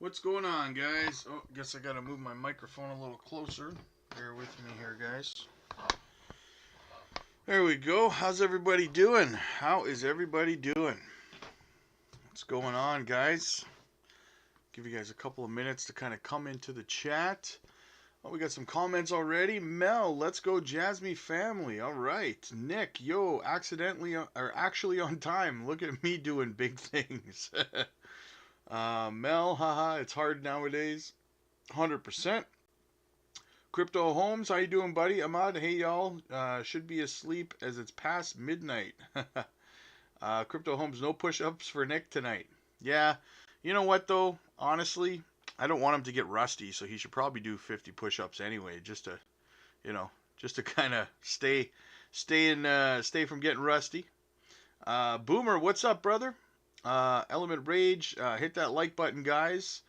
What's going on, guys? Oh, guess I gotta move my microphone a little closer. Bear with me here, guys. There we go. How's everybody doing? How is everybody doing? What's going on, guys? Give you guys a couple of minutes to kind of come into the chat. Oh, we got some comments already. Mel, let's go JASMY family. All right. Nick, yo, actually on time. Look at me doing big things. Mel, haha, it's hard nowadays. 100%. Crypto Holmes, how you doing, buddy? Ahmad, hey y'all. Should be asleep as it's past midnight. Crypto Holmes, no push-ups for Nick tonight. Yeah, you know what though? Honestly, I don't want him to get rusty, so he should probably do 50 push-ups anyway, just to kind of stay from getting rusty. Boomer, what's up, brother? Element Rage, hit that like button, guys.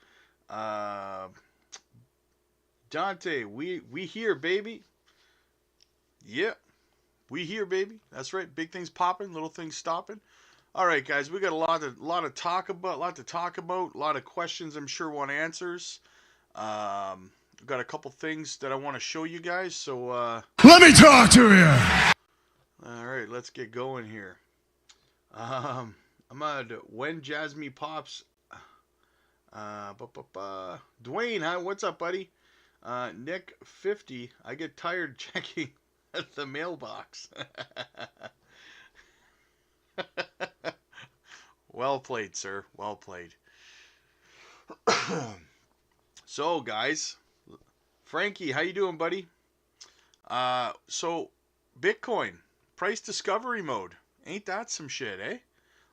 Dante, we here, baby. Yep, we here, baby. That's right. Big things popping, little things stopping. All right, guys, we got a lot to talk about, a lot of questions I'm sure want answers. We've got a couple things that I want to show you guys. So let me talk to you. All right, let's get going here. Ahmad, when JASMY pops, Dwayne, hi, what's up, buddy? Nick, 50, I get tired checking at the mailbox. Well played, sir, well played. So, guys, Frankie, how you doing, buddy? So, Bitcoin, price discovery mode. Ain't that some shit, eh?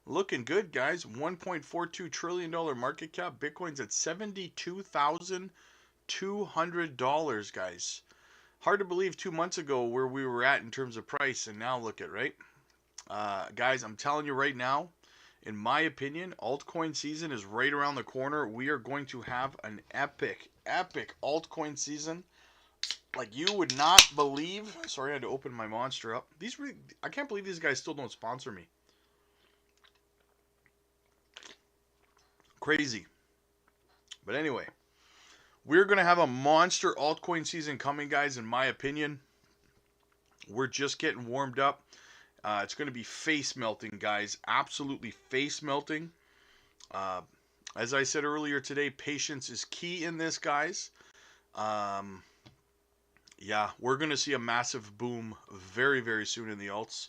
Looking good, guys. $1.42 trillion market cap. Bitcoin's at $72,200, guys. Hard to believe 2 months ago where we were at in terms of price, and now look at, right? Guys, I'm telling you right now, in my opinion, altcoin season is right around the corner. We are going to have an epic altcoin season like you would not believe. Sorry, I had to open my Monster up. I can't believe these guys still don't sponsor me. Crazy. But anyway, we're going to have a monster altcoin season coming, guys, in my opinion. We're just getting warmed up. It's going to be face melting, guys. Absolutely face melting. As I said earlier today, patience is key in this, guys. Yeah, we're going to see a massive boom very, very soon in the alts.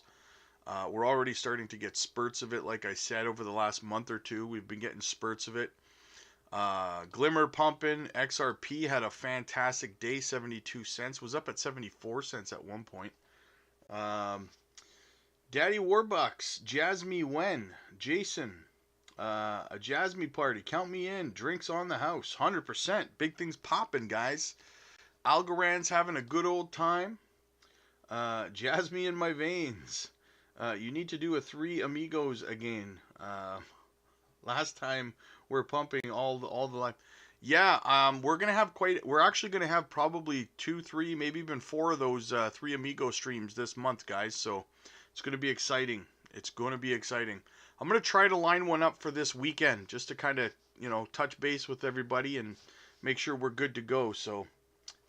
We're already starting to get spurts of it. Like I said, over the last month or two, we've been getting spurts of it. Glimmer pumping. XRP had a fantastic day. 72 cents. Was up at 74 cents at one point. Daddy Warbucks. JASMY when? Jason. A JASMY party. Count me in. Drinks on the house. 100%. Big things popping, guys. Algorand's having a good old time. JASMY in my veins. You need to do a 3 amigos again. Last time we're pumping all the life. Yeah, we're actually gonna have probably 2, 3, maybe even 4 of those 3 amigo streams this month, guys. So it's gonna be exciting. It's gonna be exciting. I'm gonna try to line one up for this weekend, just to kind of touch base with everybody and make sure we're good to go. So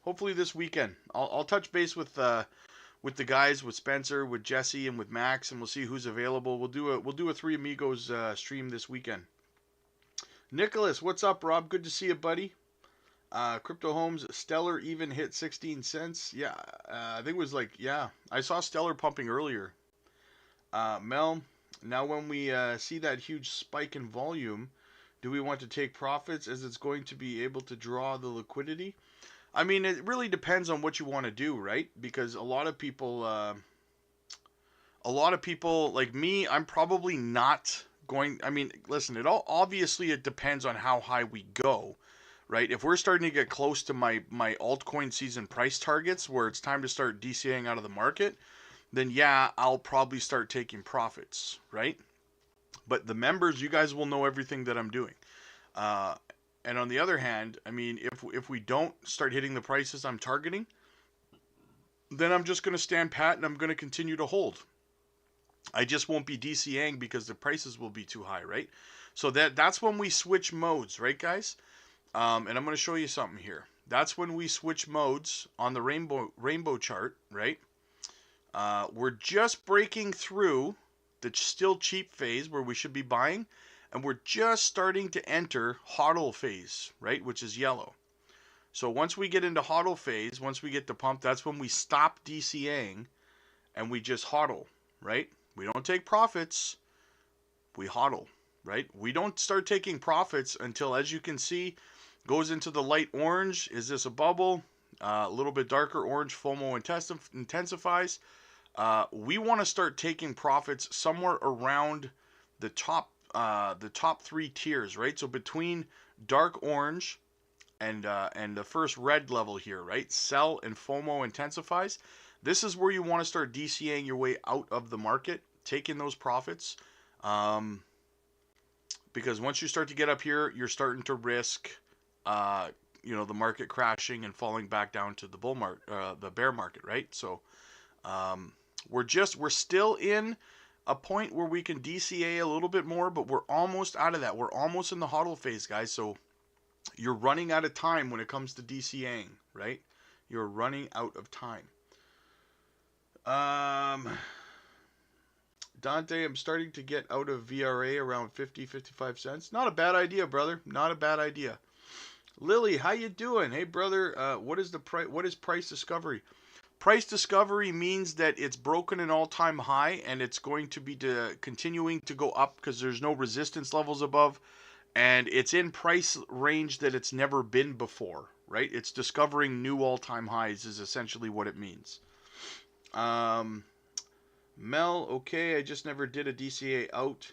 hopefully this weekend, I'll touch base with the guys, with Spencer, with Jesse, and with Max, and we'll see who's available. We'll do a 3 amigos stream this weekend. Nicholas, what's up, Rob? Good to see you, buddy. Crypto Homes, Stellar even hit 16 cents. Yeah, I think it was I saw Stellar pumping earlier. Mel, now when we see that huge spike in volume, do we want to take profits as it's going to be able to draw the liquidity? I mean, it really depends on what you want to do, right? Because a lot of people like me, I'm probably not going. I mean, listen, obviously it depends on how high we go, right? If we're starting to get close to my altcoin season price targets, where it's time to start DCAing out of the market, then yeah, I'll probably start taking profits, right? But the members, you guys will know everything that I'm doing. And on the other hand, I mean, if we don't start hitting the prices I'm targeting, then I'm just going to stand pat and I'm going to continue to hold. I just won't be DCAing because the prices will be too high, right? So that's when we switch modes, right, guys? And I'm going to show you something here. That's when we switch modes on the rainbow chart, right? We're just breaking through the still cheap phase where we should be buying, and we're just starting to enter hodl phase, right, which is yellow. So once we get into hodl phase, once we get the pump, that's when we stop DCAing and we just hodl, right? We don't take profits, we hodl, right? We don't start taking profits until, as you can see, goes into the light orange. Is this a bubble? A little bit darker orange, FOMO intensifies. We want to start taking profits somewhere around the top three tiers, right? So between dark orange and the first red level here, right? Sell and FOMO intensifies. This is where you want to start DCAing your way out of the market, taking those profits. Because once you start to get up here, you're starting to risk, the market crashing and falling back down to the the bear market, right? So we're still in a point where we can DCA a little bit more, but we're almost out of that. We're almost in the hodl phase, guys. So you're running out of time when it comes to DCAing, right? You're running out of time. Dante, I'm starting to get out of VRA around 55 cents. Not a bad idea, brother. Not a bad idea. Lily, how you doing? Hey, brother. What is price discovery? Price discovery means that it's broken an all-time high and it's going to be continuing to go up because there's no resistance levels above, and it's in price range that it's never been before, right? It's discovering new all-time highs is essentially what it means. Mel, okay, I just never did a DCA out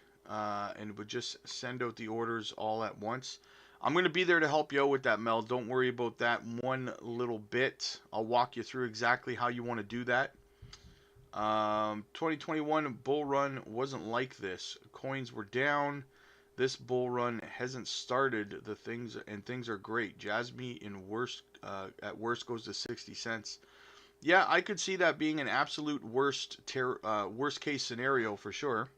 and would just send out the orders all at once. I'm going to be there to help you out with that, Mel. Don't worry about that one little bit. I'll walk you through exactly how you want to do that. 2021 bull run wasn't like this. Coins were down. This bull run hasn't started. Things are great. JASMY at worst goes to 60 cents. Yeah, I could see that being an absolute worst case scenario for sure.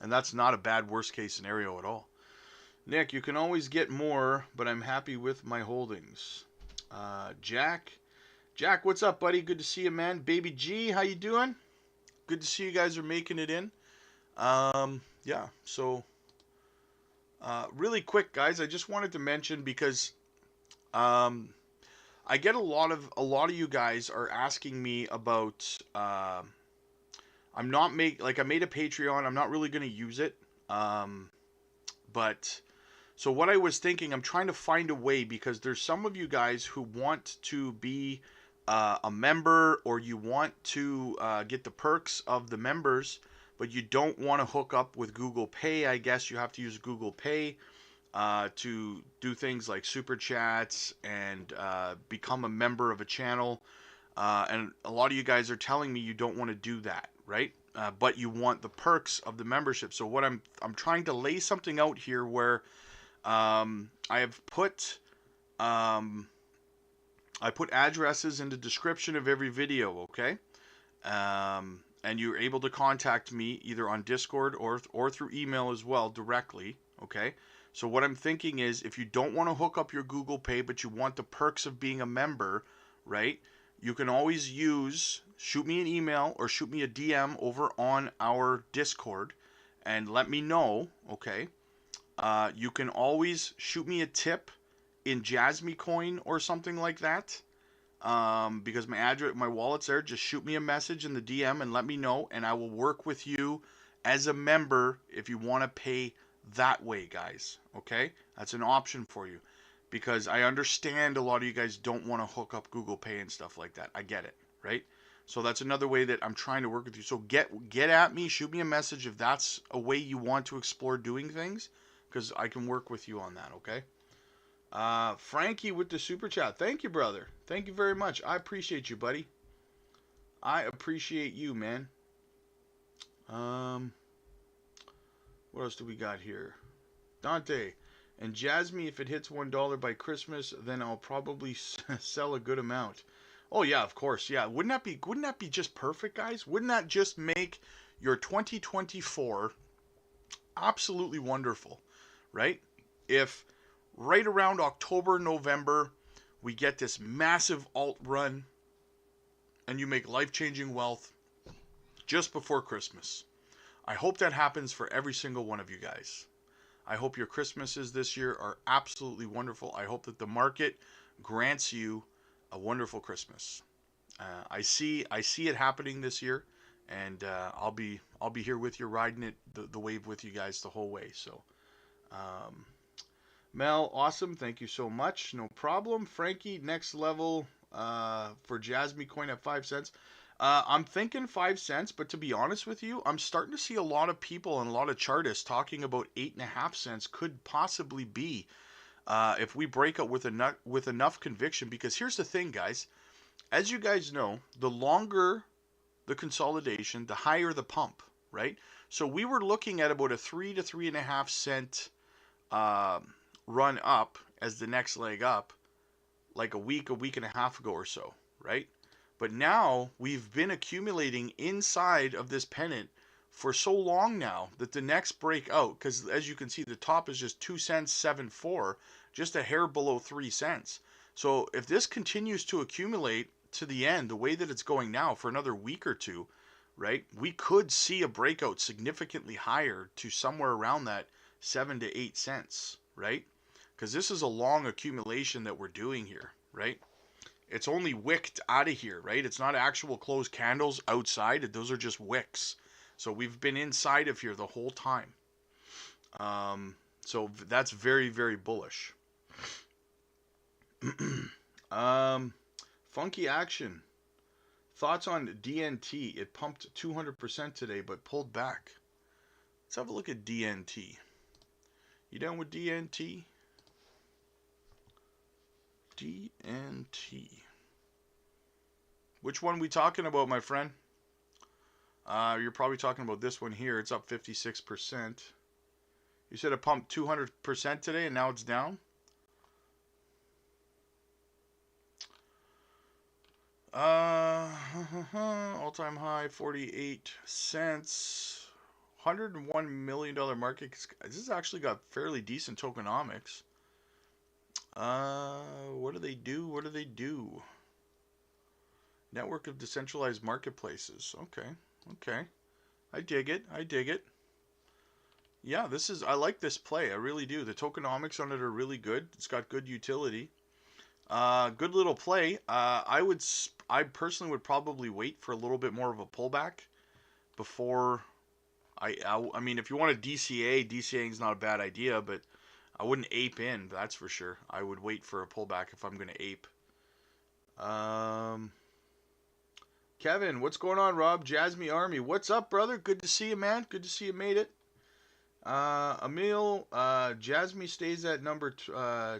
And that's not a bad worst case scenario at all. Nick, you can always get more, but I'm happy with my holdings. Jack, what's up, buddy? Good to see you, man. Baby G, how you doing? Good to see you guys are making it in. Yeah, so really quick, guys, I just wanted to mention because I get a lot of you guys are asking me about. I made a Patreon. I'm not really going to use it, but. So what I was thinking, I'm trying to find a way, because there's some of you guys who want to be a member, or you want to get the perks of the members, but you don't want to hook up with Google Pay. I guess you have to use Google Pay to do things like super chats and become a member of a channel. And a lot of you guys are telling me you don't want to do that, right? But you want the perks of the membership. So what I'm trying to lay something out here where I have put addresses in the description of every video, okay? And you're able to contact me either on Discord or through email as well directly, okay? So what I'm thinking is, if you don't want to hook up your Google Pay but you want the perks of being a member, right? You can always shoot me an email or shoot me a DM over on our Discord and let me know, okay? You can always shoot me a tip in JASMY coin or something like that. Because my wallet's there. Just shoot me a message in the DM and let me know, and I will work with you as a member if you want to pay that way, guys. Okay? That's an option for you. Because I understand a lot of you guys don't want to hook up Google Pay and stuff like that. I get it, right? So that's another way that I'm trying to work with you. So get at me, shoot me a message if that's a way you want to explore doing things, because I can work with you on that, okay? Frankie with the super chat. Thank you, brother. Thank you very much. I appreciate you, buddy. I appreciate you, man. What else do we got here? Dante. And JASMY, if it hits $1 by Christmas, then I'll probably sell a good amount. Oh yeah, of course. Yeah, wouldn't that be just perfect, guys? Wouldn't that just make your 2024 absolutely wonderful, right? If right around October, November, we get this massive alt run, and you make life-changing wealth just before Christmas. I hope that happens for every single one of you guys. I hope your Christmases this year are absolutely wonderful. I hope that the market grants you a wonderful Christmas. I see it happening this year, and I'll be here with you, riding it the wave with you guys the whole way. So, Mel, awesome, thank you so much, no problem. Frankie, next level for Jasmy coin at 5 cents. I'm thinking 5 cents, but to be honest with you, I'm starting to see a lot of people and a lot of chartists talking about 8.5 cents could possibly be if we break out with enough conviction. Because here's the thing, guys. As you guys know, the longer the consolidation, the higher the pump, right? So we were looking at about a 3 to 3.5 cent run up as the next leg up, like a week and a half ago or so, right? But now we've been accumulating inside of this pennant for so long now that the next breakout, because as you can see, the top is just 2 cents 7.4, just a hair below 3 cents. So if this continues to accumulate to the end, the way that it's going now for another week or two, right, we could see a breakout significantly higher to somewhere around that 7 to 8 cents, right? Because this is a long accumulation that we're doing here, right? It's only wicked out of here, right? It's not actual closed candles outside. Those are just wicks. So we've been inside of here the whole time. So that's very, very bullish. Funky action. Thoughts on DNT? It pumped 200% today, but pulled back. Let's have a look at DNT. You down with DNT? DNT. Which one we talking about, my friend? You're probably talking about this one here. It's up 56%. You said it pumped 200% today and now it's down? All-time high, 48 cents. $101 million market. This has actually got fairly decent tokenomics. What do they do? What do they do? Network of decentralized marketplaces. Okay. Okay. I dig it. I dig it. Yeah, I like this play. I really do. The tokenomics on it are really good. It's got good utility. Good little play. I personally would probably wait for a little bit more of a pullback before I mean, if you want to DCAing is not a bad idea, but I wouldn't ape in, that's for sure. I would wait for a pullback if I'm going to ape. Kevin, what's going on, Rob? Jasmy Army, what's up, brother? Good to see you, man. Good to see you made it. Emil, Jasmy stays at number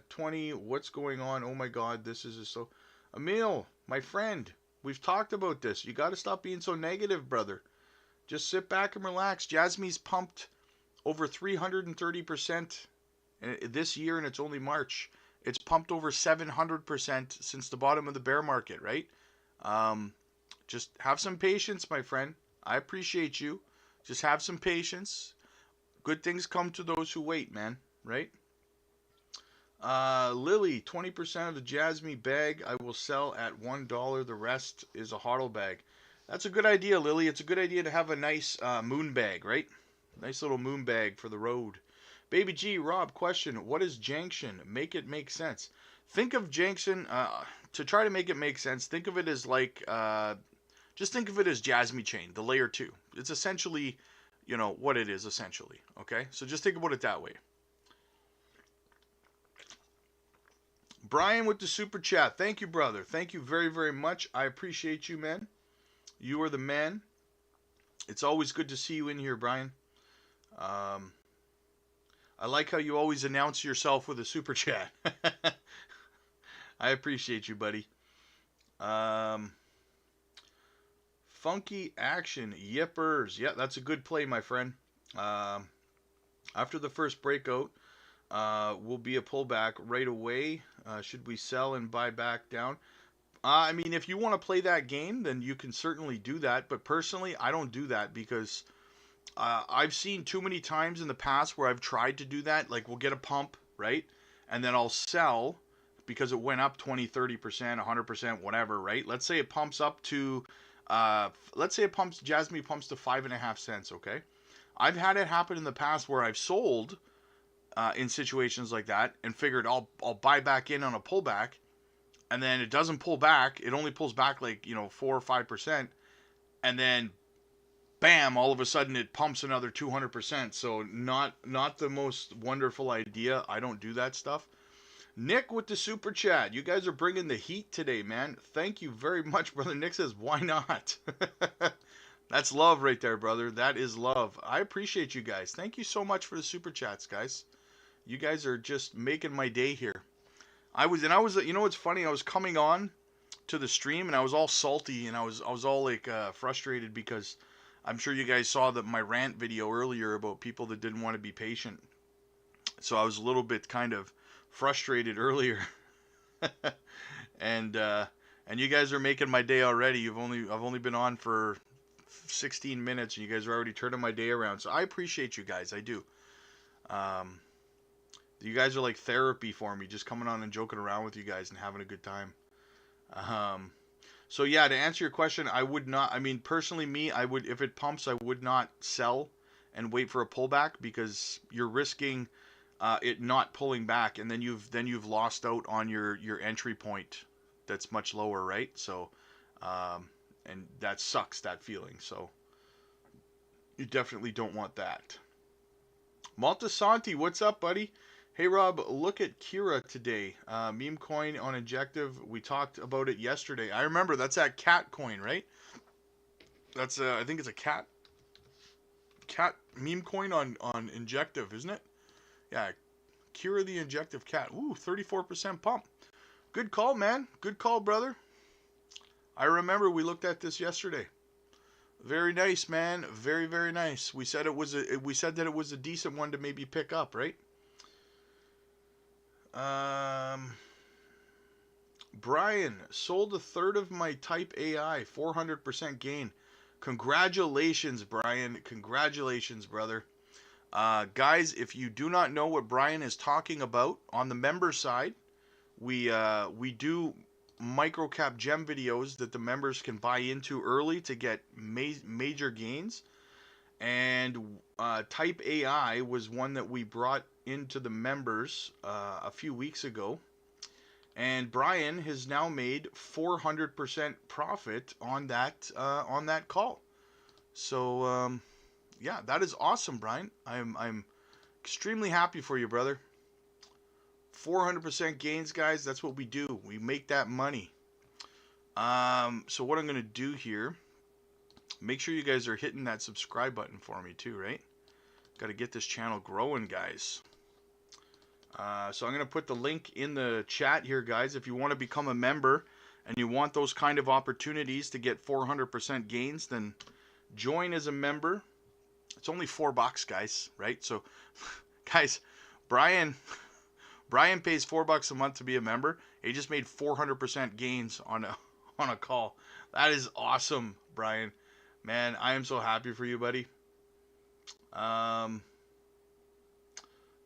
20. What's going on? Oh my God, this is so... Emil, my friend, we've talked about this. You got to stop being so negative, brother. Just sit back and relax. Jasmy's pumped over 330% this year, and it's only March. It's pumped over 700% since the bottom of the bear market, right? Just have some patience, my friend. I appreciate you. Just have some patience. Good things come to those who wait, man, right? Lily, 20% of the Jasmy bag I will sell at $1. The rest is a hodl bag. That's a good idea, Lily. It's a good idea to have a nice moon bag, right? Nice little moon bag for the road. Baby G, Rob, question. What is Janction? Make it make sense. Think of Janction, to try to make it make sense, think of it as like, just think of it as Jasmy Chain, the layer 2. It's essentially, you know, what it is, essentially. Okay? So just think about it that way. Brian with the super chat. Thank you, brother. Thank you very, very much. I appreciate you, man. You are the man. It's always good to see you in here, Brian. I like how you always announce yourself with a super chat. I appreciate you, buddy. Funky action. Yippers. Yeah, that's a good play, my friend. After the first breakout, will be a pullback right away. Should we sell and buy back down? I mean, if you want to play that game, then you can certainly do that. But personally, I don't do that because I've seen too many times in the past where I've tried to do that. Like, we'll get a pump, right? and then I'll sell because it went up 20, 30%, 100%, whatever, right? Let's say it pumps up to, Jasmy pumps to 5.5 cents, okay? I've had it happen in the past where I've sold in situations like that and figured I'll buy back in on a pullback, and then it doesn't pull back. It only pulls back like, 4 or 5%, and then bam, all of a sudden it pumps another 200%. So not the most wonderful idea. I don't do that stuff. Nick with the super chat. You guys are bringing the heat today, man. Thank you very much, brother. Nick says, why not? That's love right there, brother. That is love. I appreciate you guys. Thank you so much for the super chats, guys. You guys are just making my day here. I was, you know what's funny? I was coming on to the stream and I was all salty and I was all like frustrated because I'm sure you guys saw my rant video earlier about people that didn't want to be patient. So I was a little bit kind of frustrated earlier. and you guys are making my day already. I've only been on for 16 minutes and you guys are already turning my day around. So I appreciate you guys. I do. You guys are like therapy for me, just coming on and joking around with you guys and having a good time. So yeah, to answer your question, I would not. I mean, personally, if it pumps, I would not sell and wait for a pullback because you're risking it not pulling back, and then you've lost out on your entry point that's much lower, right? So, and that sucks, that feeling. So you definitely don't want that. Maltasanti, what's up, buddy? Hey Rob, look at Kira today. Meme coin on Injective. We talked about it yesterday. I remember that's that cat coin, right? That's I think it's a cat meme coin on Injective, isn't it? Yeah, Kira the Injective cat. Ooh, 34% pump. Good call, man. Good call, brother. I remember we looked at this yesterday. Very nice, man. Very, very nice. We said that it was a decent one to maybe pick up, right? Brian, sold a third of my Type AI, 400% gain. Congratulations, Brian. Congratulations, brother. Guys, if you do not know what Brian is talking about, on the member side, we do microcap gem videos that the members can buy into early to get major gains. And Type AI was one that we brought into the members a few weeks ago, and Brian has now made 400% profit on that call. So yeah, that is awesome, Brian. I'm extremely happy for you, brother. 400% gains, guys. That's what we do. We make that money. So what I'm gonna do here, make sure you guys are hitting that subscribe button for me too, right? Got to get this channel growing, guys. So I'm going to put the link in the chat here, guys. If you want to become a member and you want those kind of opportunities to get 400% gains, then join as a member. It's only $4, guys, right? So, guys, Brian pays $4 a month to be a member. He just made 400% gains on a call. That is awesome, Brian. Man, I am so happy for you, buddy.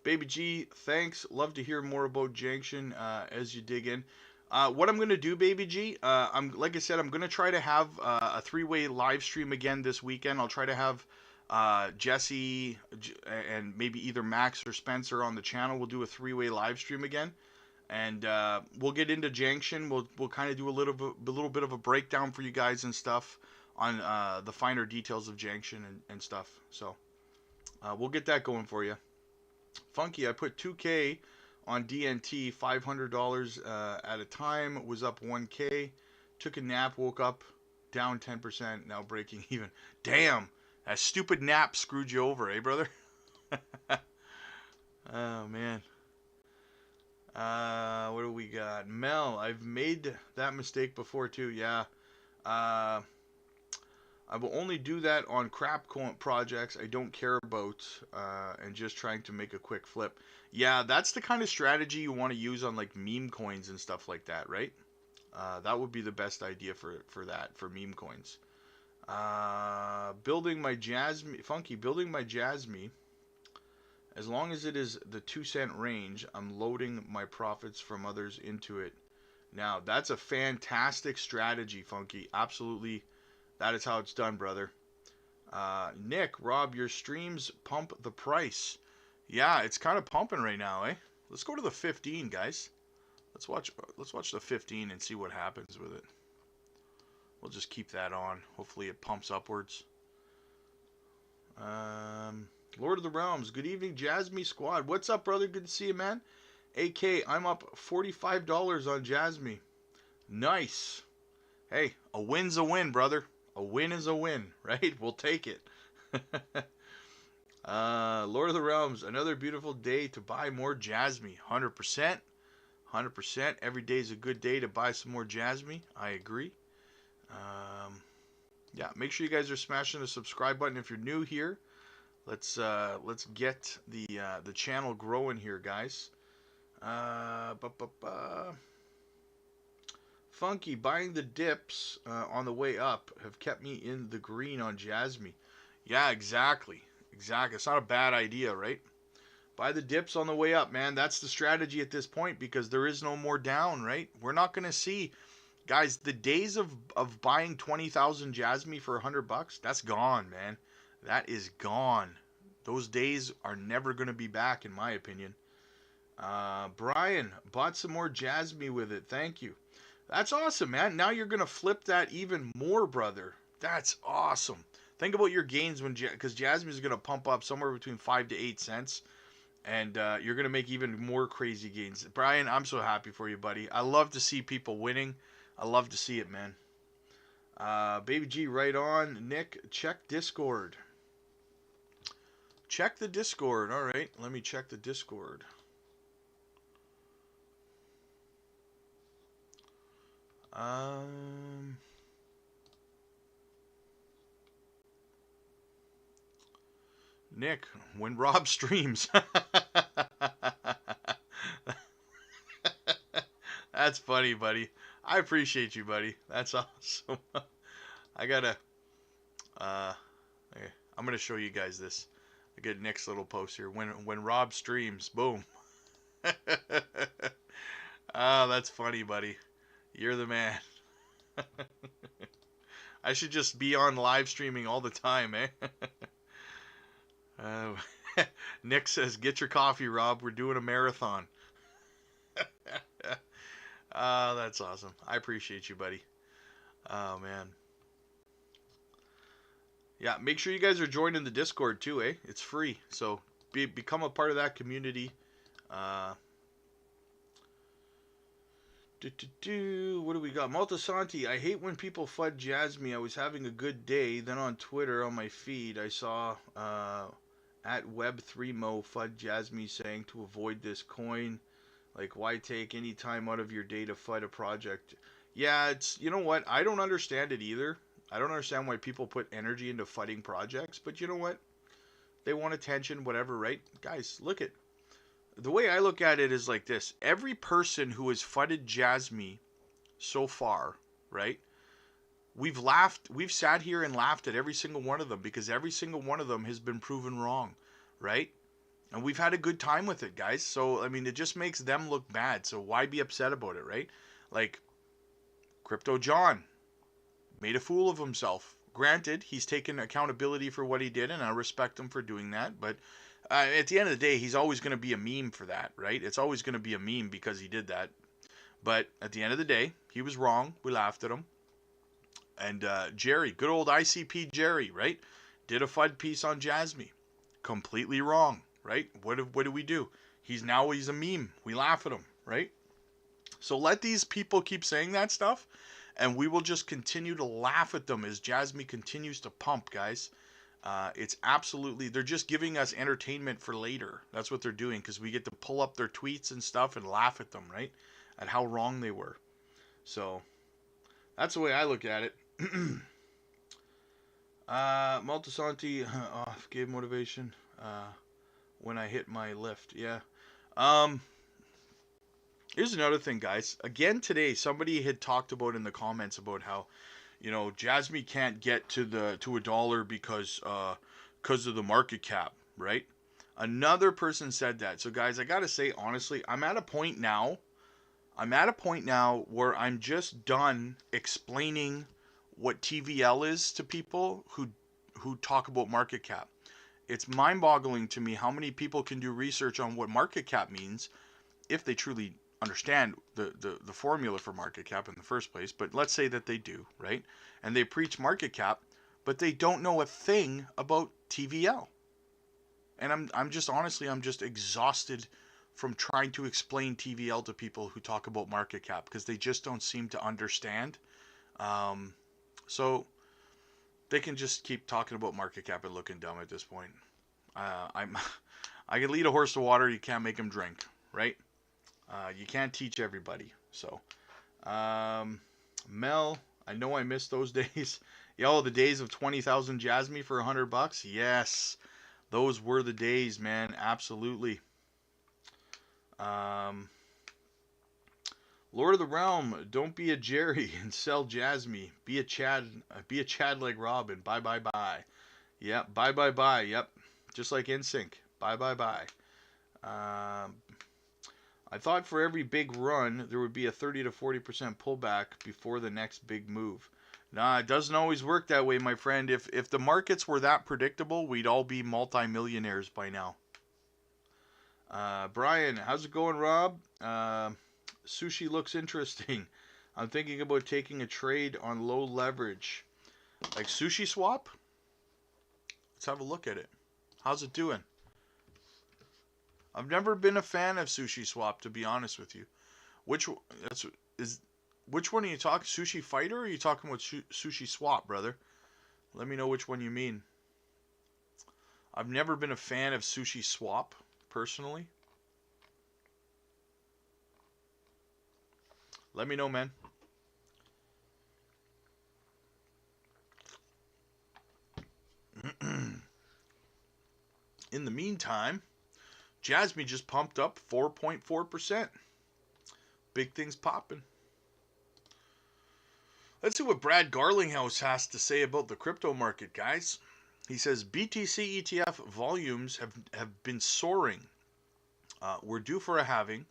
Baby G, thanks. Love to hear more about Junction as you dig in. What I'm going to do, Baby G, like I said, I'm going to try to have a three-way live stream again this weekend. I'll try to have Jesse and maybe either Max or Spencer on the channel. We'll do a three-way live stream again. And we'll get into Junction. We'll kind of do a little bit of a breakdown for you guys and stuff on the finer details of Junction and stuff. So we'll get that going for you. Funky, I put 2K on DNT, $500 at a time, was up 1K, took a nap, woke up, down 10%, now breaking even. Damn, that stupid nap screwed you over, eh, brother? Oh, man. What do we got? Mel, I've made that mistake before, too, yeah. I will only do that on crap projects I don't care about and just trying to make a quick flip. Yeah, that's the kind of strategy you want to use on like meme coins and stuff like that, right? That would be the best idea for meme coins. Building my Jasmy, Funky, building my Jasmy As long as it is the 2 cent range, I'm loading my profits from others into it. Now, that's a fantastic strategy, Funky. Absolutely. That is how it's done, brother. Nick, Rob, your streams pump the price. Yeah, it's kind of pumping right now, eh? Let's go to the 15, guys. Let's watch the 15 and see what happens with it. We'll just keep that on. Hopefully it pumps upwards. Lord of the Realms. Good evening, Jasmy Squad. What's up, brother? Good to see you, man. AK, I'm up $45 on Jasmy. Nice. Hey, a win's a win, brother. A win is a win, right? We'll take it. Lord of the Realms. Another beautiful day to buy more Jasmy. 100%. 100%. Every day is a good day to buy some more Jasmy. I agree. Yeah, make sure you guys are smashing the subscribe button if you're new here. Let's get the channel growing here, guys. Funky, buying the dips on the way up have kept me in the green on Jasmy. Yeah, exactly. Exactly. It's not a bad idea, right? Buy the dips on the way up, man. That's the strategy at this point because there is no more down, right? We're not going to see... Guys, the days of buying 20,000 Jasmy for $100, that's gone, man. That is gone. Those days are never going to be back, in my opinion. Brian, bought some more Jasmy with it. Thank you. That's awesome, man. Now you're going to flip that even more, brother. That's awesome. Think about your gains when, because Jasmy is going to pump up somewhere between 5 to 8 cents. And you're going to make even more crazy gains. Brian, I'm so happy for you, buddy. I love to see people winning. I love to see it, man. Baby G, right on. Nick, check Discord. Check the Discord. All right, let me check the Discord. Nick, when Rob streams. That's funny, buddy. I appreciate you, buddy. That's awesome. I gotta... I'm gonna show you guys this. I get Nick's little post here. When Rob streams, boom. Oh, that's funny, buddy. You're the man. I should just be on live streaming all the time, eh? Nick says, get your coffee, Rob. We're doing a marathon. That's awesome. I appreciate you, buddy. Oh, man. Yeah, make sure you guys are joining the Discord, too, eh? It's free. So, become a part of that community. What do we got? Maltasanti, I hate when people FUD Jasmy. I was having a good day. Then on Twitter, on my feed, I saw at Web3Mo FUD Jasmy saying to avoid this coin. Like, why take any time out of your day to FUD a project? Yeah, it's, you know what? I don't understand it either. I don't understand why people put energy into FUDding projects. But you know what? They want attention, whatever, right? Guys, look at... The way I look at it is like this. Every person who has FUDded Jasmy so far, right? We've sat here and laughed at every single one of them because every single one of them has been proven wrong, right? And we've had a good time with it, guys. So, I mean, it just makes them look bad. So why be upset about it, right? Like, Crypto John made a fool of himself. Granted, he's taken accountability for what he did, and I respect him for doing that. But at the end of the day, he's always going to be a meme for that, right? It's always going to be a meme because he did that. But at the end of the day, he was wrong. We laughed at him. And Jerry, good old ICP Jerry, right? Did a FUD piece on Jasmy. Completely wrong, right? What do we do? He's a meme. We laugh at him, right? So let these people keep saying that stuff, and we will just continue to laugh at them as Jasmy continues to pump, guys. It's absolutely, they're just giving us entertainment for later. That's what they're doing, because we get to pull up their tweets and stuff and laugh at them, right? At how wrong they were. So, that's the way I look at it. Maltasanti off gave motivation when I hit my lift. Yeah. Here's another thing, guys. Again today, somebody had talked about in the comments about how, you know, Jasmy can't get to $1 because of the market cap, right? Another person said that. So guys, I gotta say honestly, I'm at a point now. Where I'm just done explaining what TVL is to people who talk about market cap. It's mind-boggling to me how many people can do research on what market cap means if they truly understand the formula for market cap in the first place. But let's say that they do, right? And they preach market cap, but they don't know a thing about TVL. And I'm just honestly, I'm just exhausted from trying to explain TVL to people who talk about market cap because they just don't seem to understand. So they can just keep talking about market cap and looking dumb at this point. I can lead a horse to water. You can't make him drink, right? You can't teach everybody. So, Mel, I know I missed those days. Yo, the days of 20,000 Jasmy for $100. Yes, those were the days, man. Absolutely. Lord of the Realm, don't be a Jerry and sell Jasmy. Be a Chad like Robin. Bye bye bye. Yep, bye bye bye. Yep, just like NSYNC. Bye bye bye. I thought for every big run there would be a 30 to 40% pullback before the next big move. Nah, it doesn't always work that way, my friend. If the markets were that predictable, we'd all be multimillionaires by now. Brian, how's it going, Rob? Sushi looks interesting. I'm thinking about taking a trade on low leverage. Like Sushi Swap? Let's have a look at it. How's it doing? I've never been a fan of Sushi Swap, to be honest with you. Which one are you talking? Sushi Fighter, or are you talking about Sushi Swap, brother? Let me know which one you mean. I've never been a fan of Sushi Swap, personally. Let me know, man. In the meantime, Jasmy just pumped up 4.4%. Big things popping. Let's see what Brad Garlinghouse has to say about the crypto market, guys. He says BTC ETF volumes have been soaring. We're due for a halving,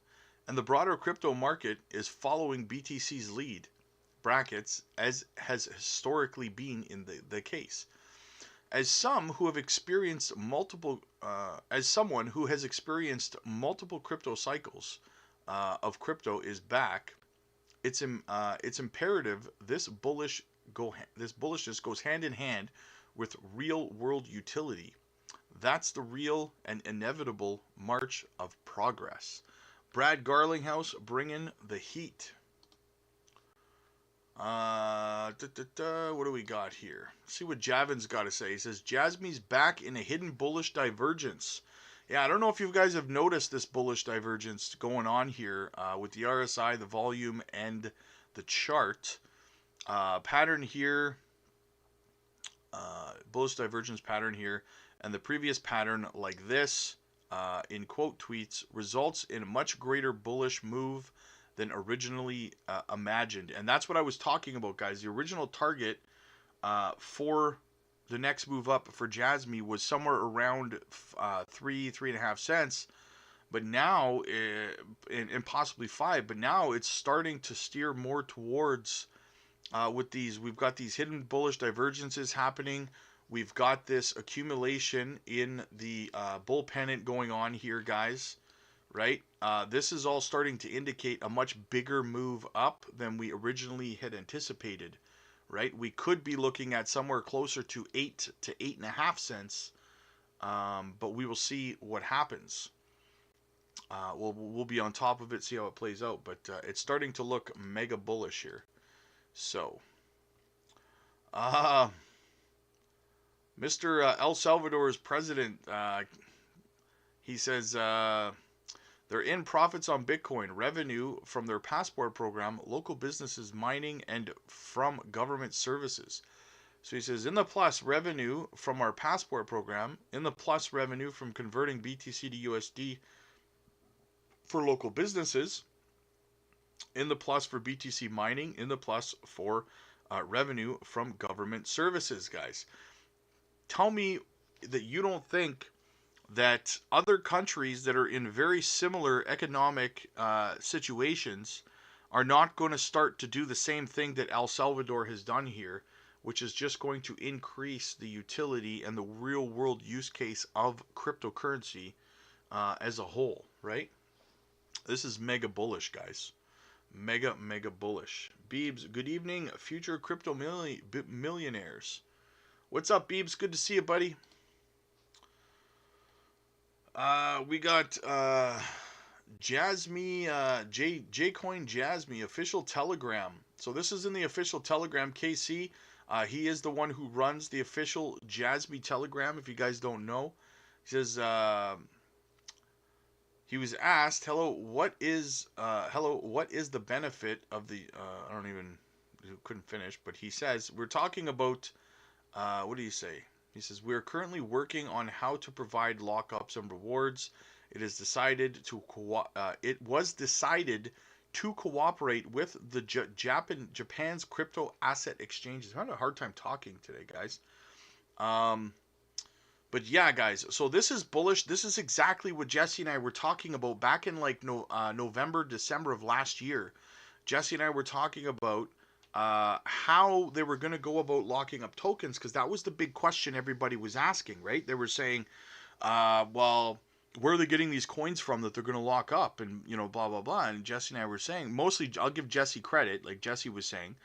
and the broader crypto market is following BTC's lead, brackets, as has historically been in the case. As someone who has experienced multiple crypto cycles of crypto is back, it's imperative this bullishness goes hand in hand with real world utility. That's the real and inevitable march of progress. Brad Garlinghouse bringing the heat. What do we got here? Let's see what Javin's got to say. He says Jasmy's back in a hidden bullish divergence. Yeah, I don't know if you guys have noticed this bullish divergence going on here with the RSI, the volume, and the chart. Pattern here, bullish divergence pattern here, and the previous pattern like this in quote tweets results in a much greater bullish move than originally imagined. And that's what I was talking about, guys. The original target for the next move up for Jasmy was somewhere around 3.5 cents, but now and possibly 5, but now it's starting to steer more towards with these. We've got these hidden bullish divergences happening. We've got this accumulation in the bull pennant going on here, guys, right? This is all starting to indicate a much bigger move up than we originally had anticipated, right? We could be looking at somewhere closer to 8 to 8.5 cents, but we will see what happens. We'll be on top of it, see how it plays out, but it's starting to look mega bullish here. So, Mr. El Salvador's president, he says they're in profits on Bitcoin, revenue from their passport program, local businesses mining, and from government services. So he says, in the plus, revenue from our passport program, in the plus, revenue from converting BTC to USD for local businesses, in the plus for BTC mining, in the plus for revenue from government services, guys. Tell me that you don't think that other countries that are in very similar economic situations are not going to start to do the same thing that El Salvador has done here, which is just going to increase the utility and the real world use case of cryptocurrency as a whole, right? This is mega bullish, guys. Mega bullish. Beebs, good evening, future crypto millionaires. What's up, Beebs? Good to see you, buddy. We got JASMY, Jcoin JASMY official Telegram. So this is in the official Telegram. KC, he is the one who runs the official JASMY Telegram. If you guys don't know, he says he was asked, "Hello, what is the benefit of the?" I don't even couldn't finish, but he says we're talking about what do you say? He says, we are currently working on how to provide lockups and rewards. It was decided to cooperate with the Japan's crypto asset exchanges. I'm having a hard time talking today, guys. But yeah, guys, so this is bullish. This is exactly what Jesse and I were talking about back in like November, December of last year. Jesse and I were talking about how they were going to go about locking up tokens, because that was the big question everybody was asking, right? They were saying, well, where are they getting these coins from that they're going to lock up, and blah blah blah. And Jesse and I were saying, mostly I'll give Jesse credit, like Jesse was saying,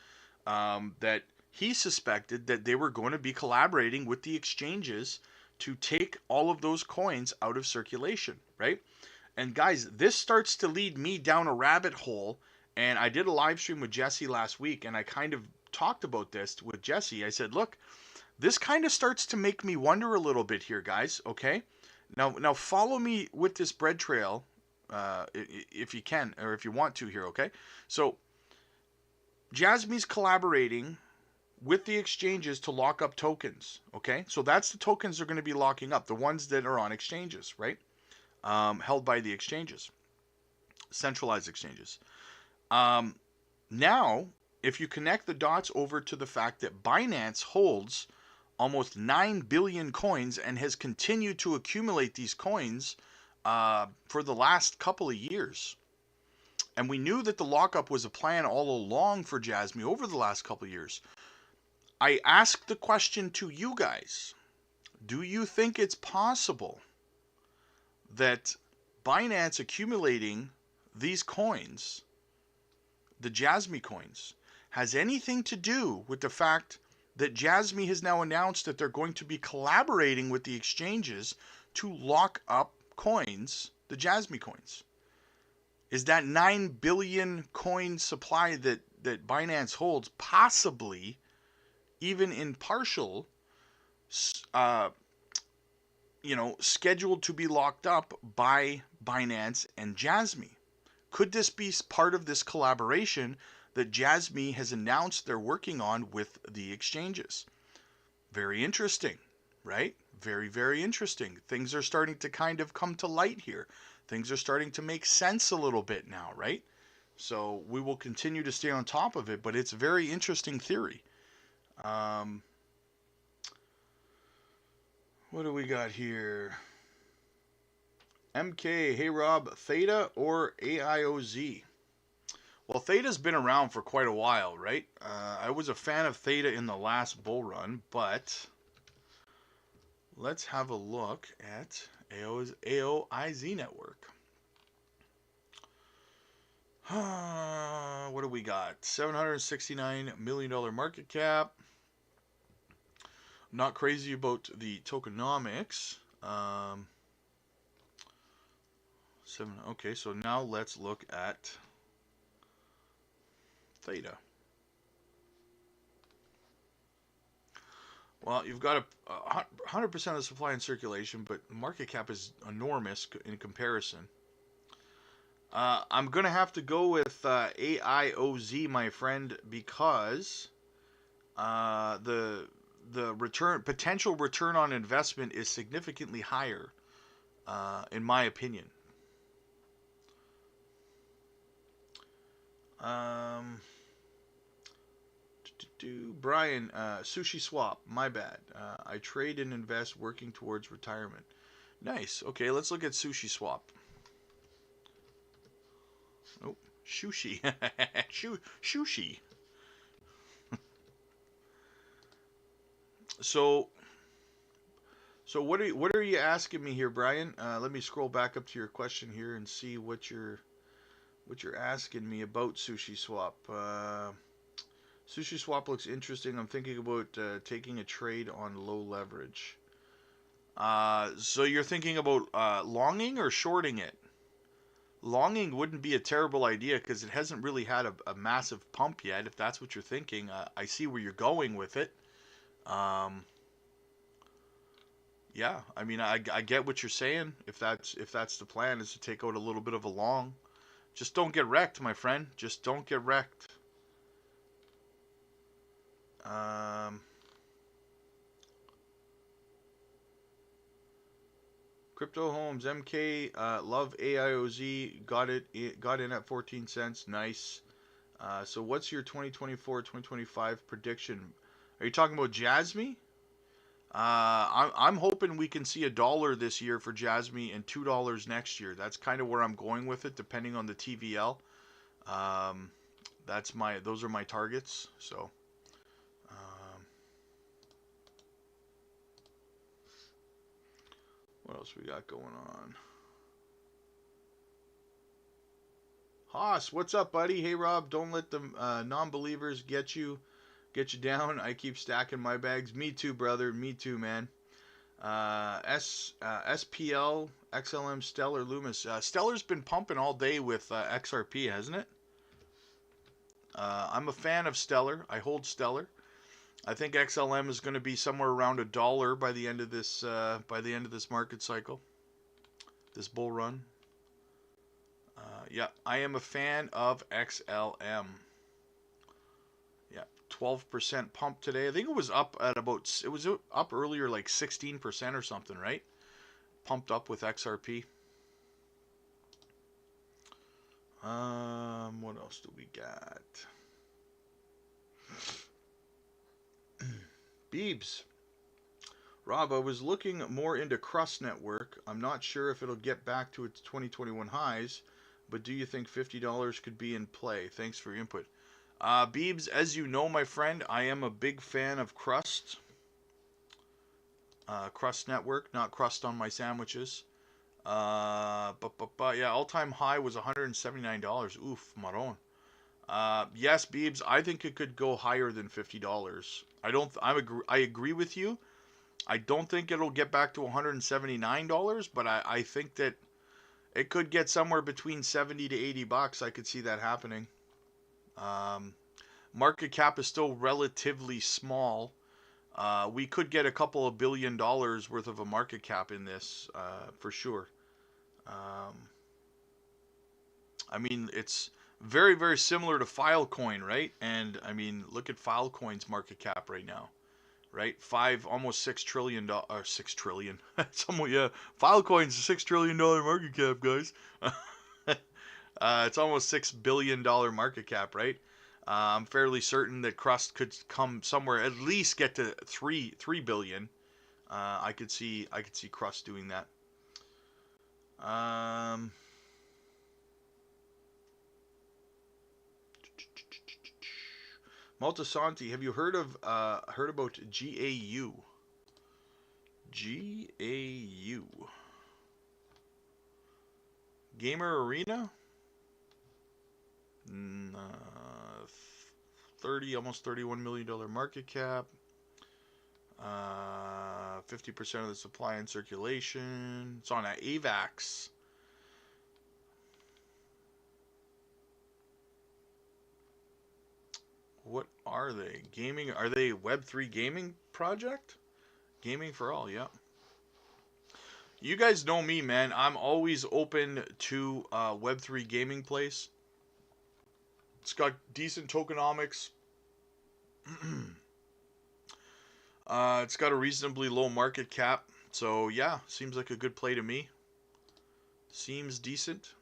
that he suspected that they were going to be collaborating with the exchanges to take all of those coins out of circulation, right? And guys, this starts to lead me down a rabbit hole. And I did a live stream with Jesse last week, and I kind of talked about this with Jesse. I said, look, this kind of starts to make me wonder a little bit here, guys, okay? Now follow me with this bread trail, if you can, or if you want to here, okay? So, JASMY's collaborating with the exchanges to lock up tokens, okay? So that's the tokens they're going to be locking up, the ones that are on exchanges, right? Held by the exchanges, centralized exchanges. Now, if you connect the dots over to the fact that Binance holds almost 9 billion coins and has continued to accumulate these coins for the last couple of years. And we knew that the lockup was a plan all along for JASMY over the last couple of years. I asked the question to you guys. Do you think it's possible that Binance accumulating these coins, the JASMY coins, has anything to do with the fact that JASMY has now announced that they're going to be collaborating with the exchanges to lock up coins, the JASMY coins? Is that 9 billion coin supply that Binance holds possibly, even in partial, scheduled to be locked up by Binance and JASMY? Could this be part of this collaboration that JASMY has announced they're working on with the exchanges? Very interesting, right? Very, very interesting. Things are starting to kind of come to light here. Things are starting to make sense a little bit now, right? So we will continue to stay on top of it, but it's a very interesting theory. What do we got here? MK, hey Rob, Theta or AIOZ? Well, Theta's been around for quite a while, right? I was a fan of Theta in the last bull run, but let's have a look at AOIZ network. What do we got? $769 million market cap. I'm not crazy about the tokenomics. Okay, so now let's look at Theta. Well, you've got 100% of the supply in circulation, but market cap is enormous in comparison. I'm going to have to go with AIOZ, my friend, because the potential return on investment is significantly higher, in my opinion. Brian, Sushi Swap, my bad. I trade and invest working towards retirement. Nice. Okay, let's look at Sushi Swap. Oh, sushi. Sushi. So, what are you asking me here, Brian? Let me scroll back up to your question here and see what you're asking me about Sushi Swap. Sushi Swap looks interesting. I'm thinking about taking a trade on low leverage. So you're thinking about longing or shorting it? Longing wouldn't be a terrible idea because it hasn't really had a massive pump yet. If that's what you're thinking, I see where you're going with it. Um, yeah, I mean, I get what you're saying. If that's the plan, is to take out a little bit of a long. Just don't get wrecked, my friend. Just don't get wrecked. Um, Crypto Homes MK love AIOZ got in at 14 cents. Nice. So what's your 2024-2025 prediction? Are you talking about JASMY? I'm hoping we can see $1 this year for JASMY and $2 next year. That's kind of where I'm going with it, depending on the TVL. Those are my targets. So, what else we got going on? Haas, what's up, buddy? Hey, Rob, don't let the non-believers get you down. I keep stacking my bags. Me too, brother. Me too, man. SPL, XLM, Stellar, Loomis. Stellar's been pumping all day with XRP, hasn't it? I'm a fan of Stellar. I hold Stellar. I think XLM is going to be somewhere around $1 by the end of this market cycle, this bull run. Yeah, I am a fan of XLM. Yeah, 12% pump today. I think it was up at it was up earlier like 16% or something, right? Pumped up with XRP. What else do we got? Beebs. Rob, I was looking more into Crust Network. I'm not sure if it'll get back to its 2021 highs, but do you think $50 could be in play? Thanks for your input. Beebs, as you know, my friend, I am a big fan of Crust. Crust Network, not crust on my sandwiches. Yeah, all-time high was $179. Oof, maron. Yes, Beebs, I think it could go higher than $50. I agree with you. I don't think it'll get back to $179, but I think that it could get somewhere between 70 to 80 bucks. I could see that happening. Market cap is still relatively small. We could get a couple of $1 billion worth of a market cap in this, for sure. I mean, it's very, very similar to Filecoin, right? And I mean, look at Filecoin's market cap right now, right? Almost $6 trillion, or 6 trillion. Yeah, Filecoin's a $6 trillion market cap, guys. It's almost $6 billion market cap, right? I'm fairly certain that Crust could come somewhere, at least get to 3 billion. I could see Crust doing that. Maltasanti, have you heard about GAU? GAU. Gamer Arena? almost $31 million market cap. 50% of the supply in circulation. It's on AVAX. What are they? Gaming? Are they Web3 gaming project? Gaming for all, yeah. You guys know me, man. I'm always open to Web3 gaming place. It's got decent tokenomics. It's got a reasonably low market cap. So, yeah, seems like a good play to me. Seems decent.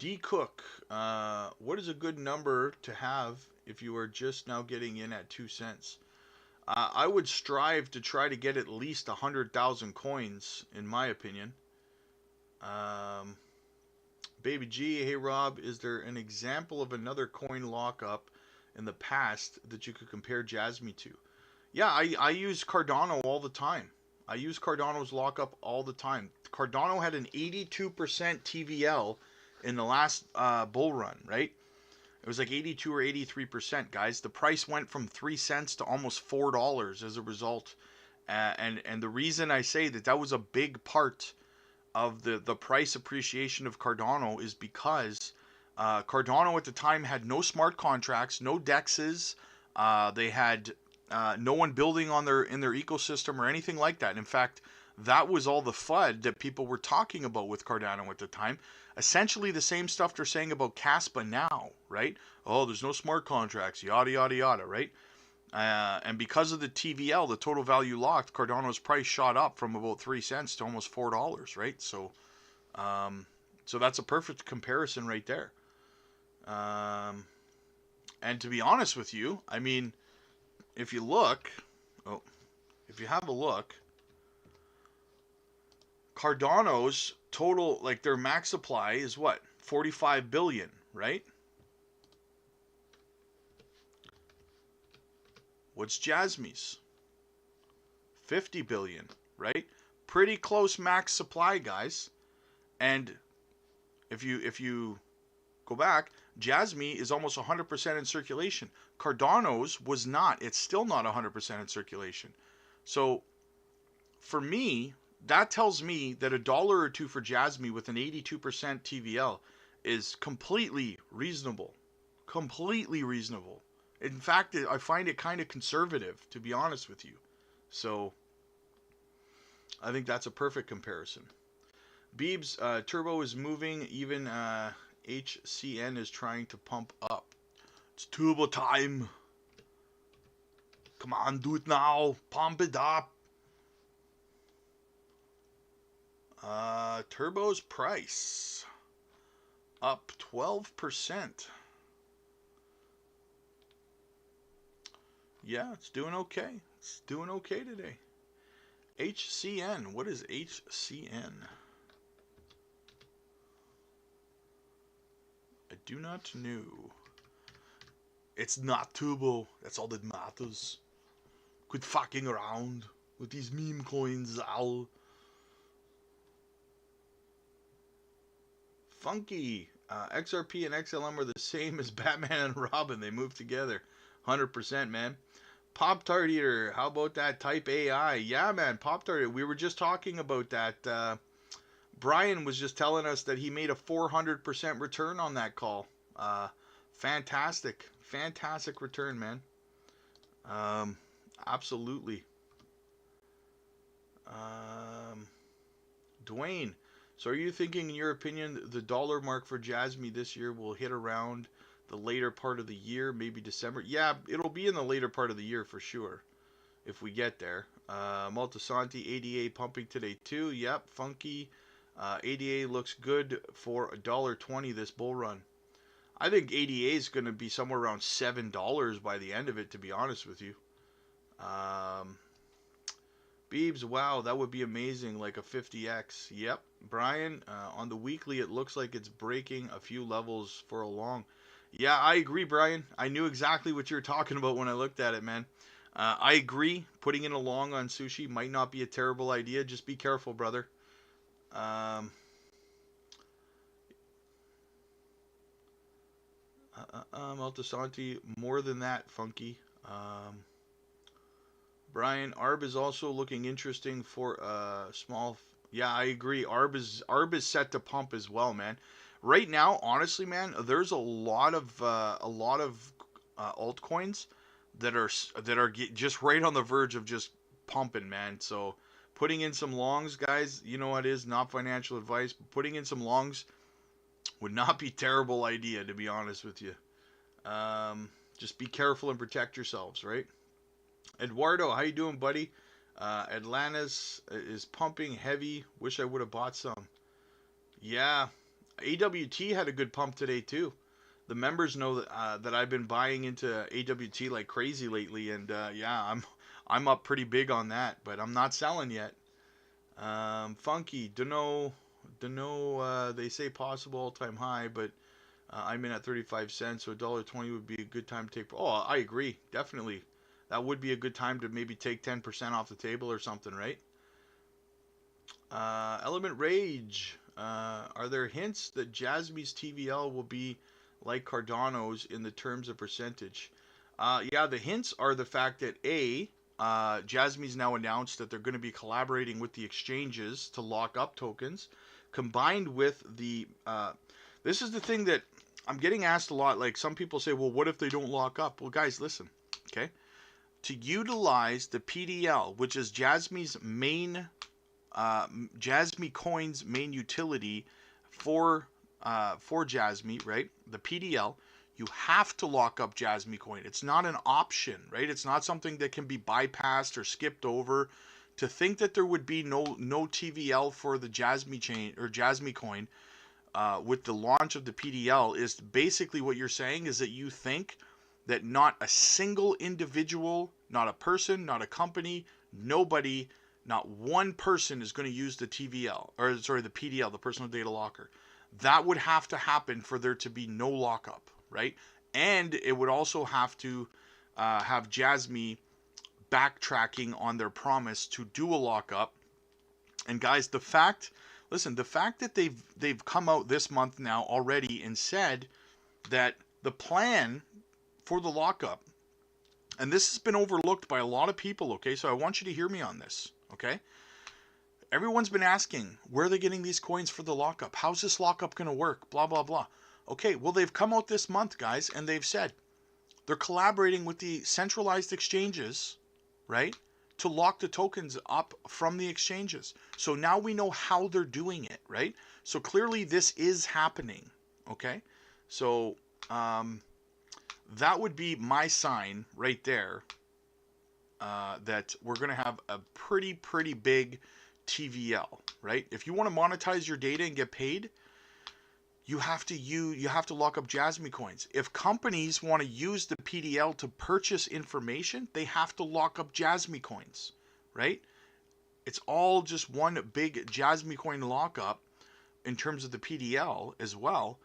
D Cook, what is a good number to have if you are just now getting in at 2 cents? I would strive to try to get at least 100,000 coins, in my opinion. Um, Baby G, hey Rob, is there an example of another coin lockup in the past that you could compare JASMY to? Yeah, I use Cardano all the time. I use Cardano's lockup all the time. Cardano had an 82% TVL in the last bull run, right? It was like 82 or 83%, guys. The price went from 3 cents to almost $4 as a result. And the reason I say that was a big part of the price appreciation of Cardano is because Cardano at the time had no smart contracts, no DEXs. They had no one building on in their ecosystem or anything like that. In fact, that was all the FUD that people were talking about with Cardano at the time. Essentially the same stuff they're saying about KASPA now, right? Oh, there's no smart contracts, yada, yada, yada, right? And because of the TVL, the total value locked, Cardano's price shot up from about 3 cents to almost $4, right? So that's a perfect comparison right there. And to be honest with you, I mean, if you have a look, Cardano's total, like their max supply is what? 45 billion, right? What's JASMY's? 50 billion, right? Pretty close max supply, guys. And if you go back, JASMY is almost 100% in circulation. Cardano's was not. It's still not 100% in circulation. So for me, that tells me that $1 or $2 for JASMY with an 82% TVL is completely reasonable. Completely reasonable. In fact, I find it kind of conservative, to be honest with you. So I think that's a perfect comparison. Beebs, Turbo is moving. Even HCN is trying to pump up. It's turbo time. Come on, do it now. Pump it up. Turbo's price up 12%. Yeah, it's doing okay. It's doing okay today. HCN. What is HCN? I do not know. It's not turbo. That's all that matters. Quit fucking around with these meme coins, Al. Funky. XRP and XLM are the same as Batman and Robin. They move together. 100%, man. Pop-Tart Eater. How about that Type AI? Yeah, man. Pop-Tart Eater. We were just talking about that. Brian was just telling us that he made a 400% return on that call. Fantastic. Fantastic return, man. Absolutely. Dwayne. So are you thinking, in your opinion, the dollar mark for JASMY this year will hit around the later part of the year, maybe December? Yeah, it'll be in the later part of the year for sure, if we get there. Multisanti, ADA pumping today too. Yep, Funky. ADA looks good for $1.20 this bull run. I think ADA is going to be somewhere around $7 by the end of it, to be honest with you. Beebs, wow, that would be amazing, like a 50x. Yep. Brian, on the weekly, it looks like it's breaking a few levels for a long. Yeah, I agree, Brian. I knew exactly what you were talking about when I looked at it, man. I agree. Putting in a long on sushi might not be a terrible idea. Just be careful, brother. Altasanti, more than that, Funky. Brian, ARB is also looking interesting for small. Yeah, I agree. ARB is set to pump as well, man. Right now, honestly, man, there's a lot of altcoins that are just right on the verge of just pumping, man. So putting in some longs, guys, you know what is not financial advice, but putting in some longs would not be a terrible idea, to be honest with you. Just be careful and protect yourselves, right? Eduardo, how you doing, buddy? Atlantis is pumping heavy. Wish I would have bought some. Yeah, AWT had a good pump today too. The members know that I've been buying into AWT like crazy lately, and yeah, I'm up pretty big on that, but I'm not selling yet. Funky, dunno, they say possible all-time high, but I'm in at 35 cents, so $1.20 would be a good time to take. Oh, I agree, definitely. That would be a good time to maybe take 10% off the table or something, right? Element Rage. Are there hints that Jasmy's TVL will be like Cardano's in the terms of percentage? Yeah, the hints are the fact that Jasmy's now announced that they're going to be collaborating with the exchanges to lock up tokens, combined with the. This is the thing that I'm getting asked a lot. Like some people say, well, what if they don't lock up? Well, guys, listen, okay? To utilize the PDL, which is Jasmy's main Jasmy Coin's main utility for Jasmy, right? The PDL, you have to lock up Jasmy Coin. It's not an option, right? It's not something that can be bypassed or skipped over. To think that there would be no TVL for the Jasmy chain or Jasmy Coin with the launch of the PDL is basically what you're saying is that you think that not a single individual, not a person, not a company, nobody, not one person is going to use the TVL, or sorry, the PDL, the personal data locker. That would have to happen for there to be no lockup, right? And it would also have to have Jasmy backtracking on their promise to do a lockup. And guys, the fact that they've come out this month now already and said that the plan for the lockup, and this has been overlooked by a lot of people, okay? So I want you to hear me on this, okay? Everyone's been asking, where are they getting these coins for the lockup? How's this lockup going to work? Blah, blah, blah. Okay, well, they've come out this month, guys, and they've said they're collaborating with the centralized exchanges, right, to lock the tokens up from the exchanges. So now we know how they're doing it, right? So clearly this is happening, okay? So that would be my sign right there that we're going to have a pretty big TVL, right? If you want to monetize your data and get paid, you have to lock up Jasmy coins. If companies want to use the PDL to purchase information, they have to lock up Jasmy coins, right? It's all just one big Jasmy coin lockup in terms of the PDL as well,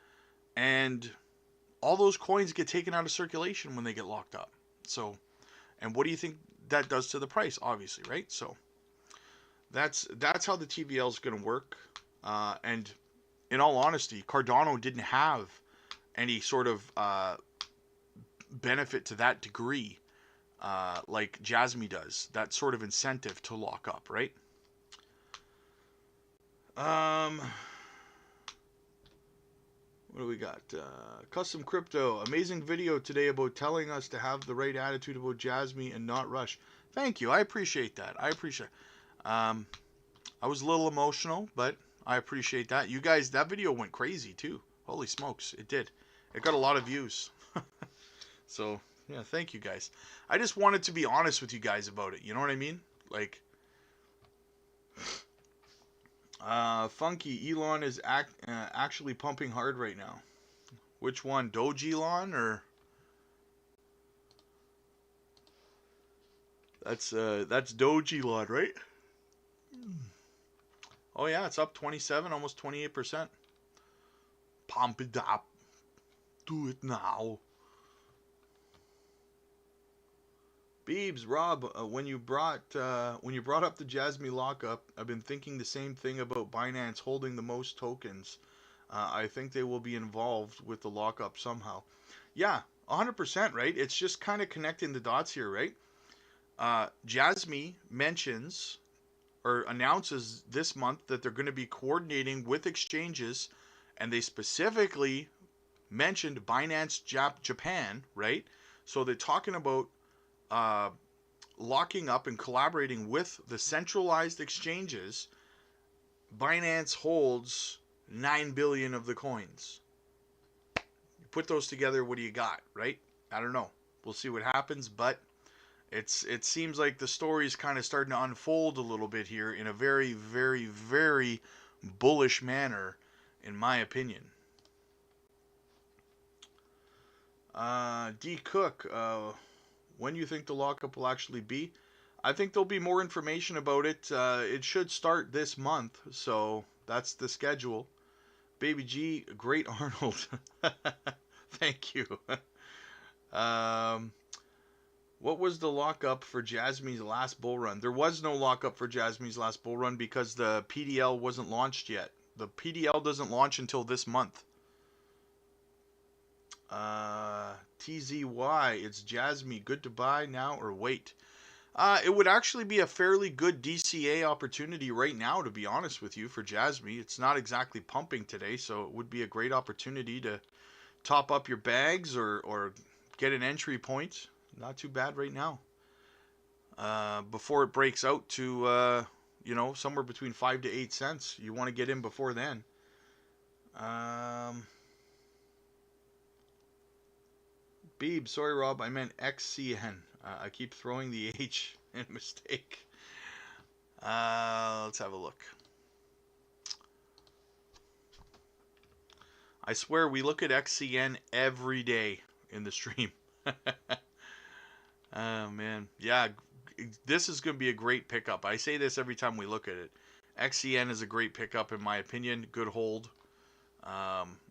and all those coins get taken out of circulation when they get locked up. So, and what do you think that does to the price? Obviously, right? So that's how the TVL is going to work. And in all honesty, Cardano didn't have any sort of benefit to that degree like Jasmy does. That sort of incentive to lock up, right? What do we got? Custom Crypto. Amazing video today about telling us to have the right attitude about Jasmy and not rush. Thank you. I appreciate that. I was a little emotional, but I appreciate that. You guys, that video went crazy too. Holy smokes, it did. It got a lot of views. So, yeah, thank you guys. I just wanted to be honest with you guys about it. You know what I mean? Like, Funky, Elon is actually pumping hard right now. Which one? Doge Elon or? That's Doge Elon, right? Oh yeah, it's up 27, almost 28%. Pump it up. Do it now. Beebs, Rob, when you brought up the Jasmy lockup, I've been thinking the same thing about Binance holding the most tokens. I think they will be involved with the lockup somehow. Yeah, 100%, right? It's just kind of connecting the dots here, right? Jasmy mentions or announces this month that they're going to be coordinating with exchanges, and they specifically mentioned Binance Japan, right? So they're talking about locking up and collaborating with the centralized exchanges. Binance holds 9 billion of the coins. You put those together, what do you got, right? I don't know. We'll see what happens, but it seems like the story's kind of starting to unfold a little bit here in a very bullish manner in my opinion. D. Cook, when you think the lockup will actually be? I think there'll be more information about it. It should start this month, so that's the schedule. Baby G, great Arnold. Thank you. What was the lockup for JASMY's last bull run? There was no lockup for JASMY's last bull run because the PDL wasn't launched yet. The PDL doesn't launch until this month. TZY, it's JASMY. Good to buy now or wait? It would actually be a fairly good DCA opportunity right now, to be honest with you, for JASMY. It's not exactly pumping today, so it would be a great opportunity to top up your bags or get an entry point. Not too bad right now. Before it breaks out to, you know, somewhere between 5 to 8 cents. You want to get in before then. Beeb, sorry Rob, I meant XCN. I keep throwing the H in mistake. Let's have a look. I swear we look at XCN every day in the stream. Oh man, yeah, this is going to be a great pickup. I say this every time we look at it. XCN is a great pickup in my opinion. Good hold.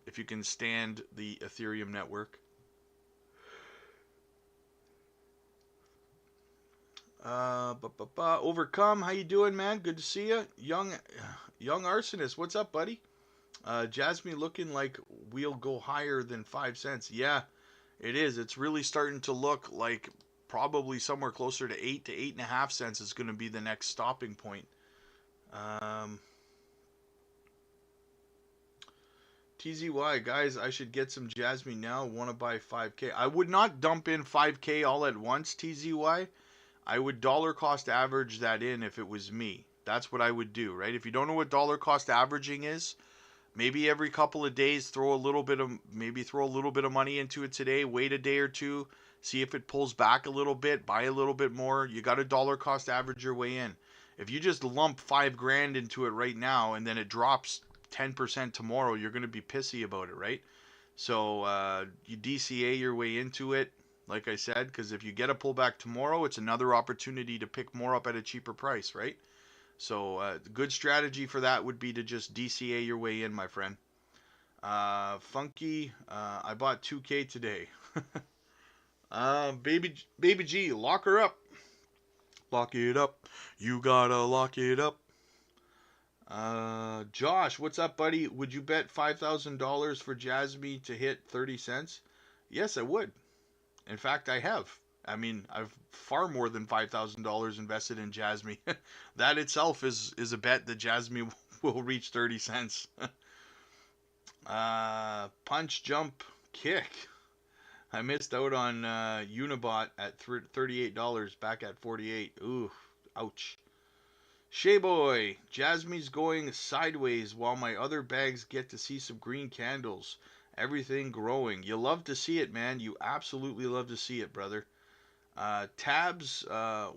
If you can stand the Ethereum network. Overcome, how you doing, man? Good to see you. Young Arsonist, what's up, buddy? JASMY looking like we'll go higher than 5 cents. Yeah, it is. It's really starting to look like probably somewhere closer to 8 to 8.5 cents is going to be the next stopping point. TZY, guys, I should get some JASMY now. Want to buy 5K. I would not dump in 5K all at once, TZY. I would dollar cost average that in if it was me. That's what I would do, right? If you don't know what dollar cost averaging is, maybe every couple of days throw a little bit of money into it today, wait a day or two, see if it pulls back a little bit, buy a little bit more. You got to dollar cost average your way in. If you just lump 5 grand into it right now and then it drops 10% tomorrow, you're going to be pissy about it, right? So you DCA your way into it. Like I said, because if you get a pullback tomorrow, it's another opportunity to pick more up at a cheaper price, right? So good strategy for that would be to just DCA your way in, my friend. Funky, I bought 2K today. Baby G, lock her up. Lock it up. You gotta lock it up. Josh, what's up, buddy? Would you bet $5,000 for JASMY to hit 30 cents? Yes, I would. In fact, I have. I mean, I've far more than $5,000 invested in JASMY. That itself is a bet that JASMY will reach 30 cents. Punch, jump, kick. I missed out on Unibot at $38, back at 48. Ooh, ouch. Shayboy, JASMY's going sideways while my other bags get to see some green candles. Everything growing. You love to see it, man. You absolutely love to see it, brother. Tabs,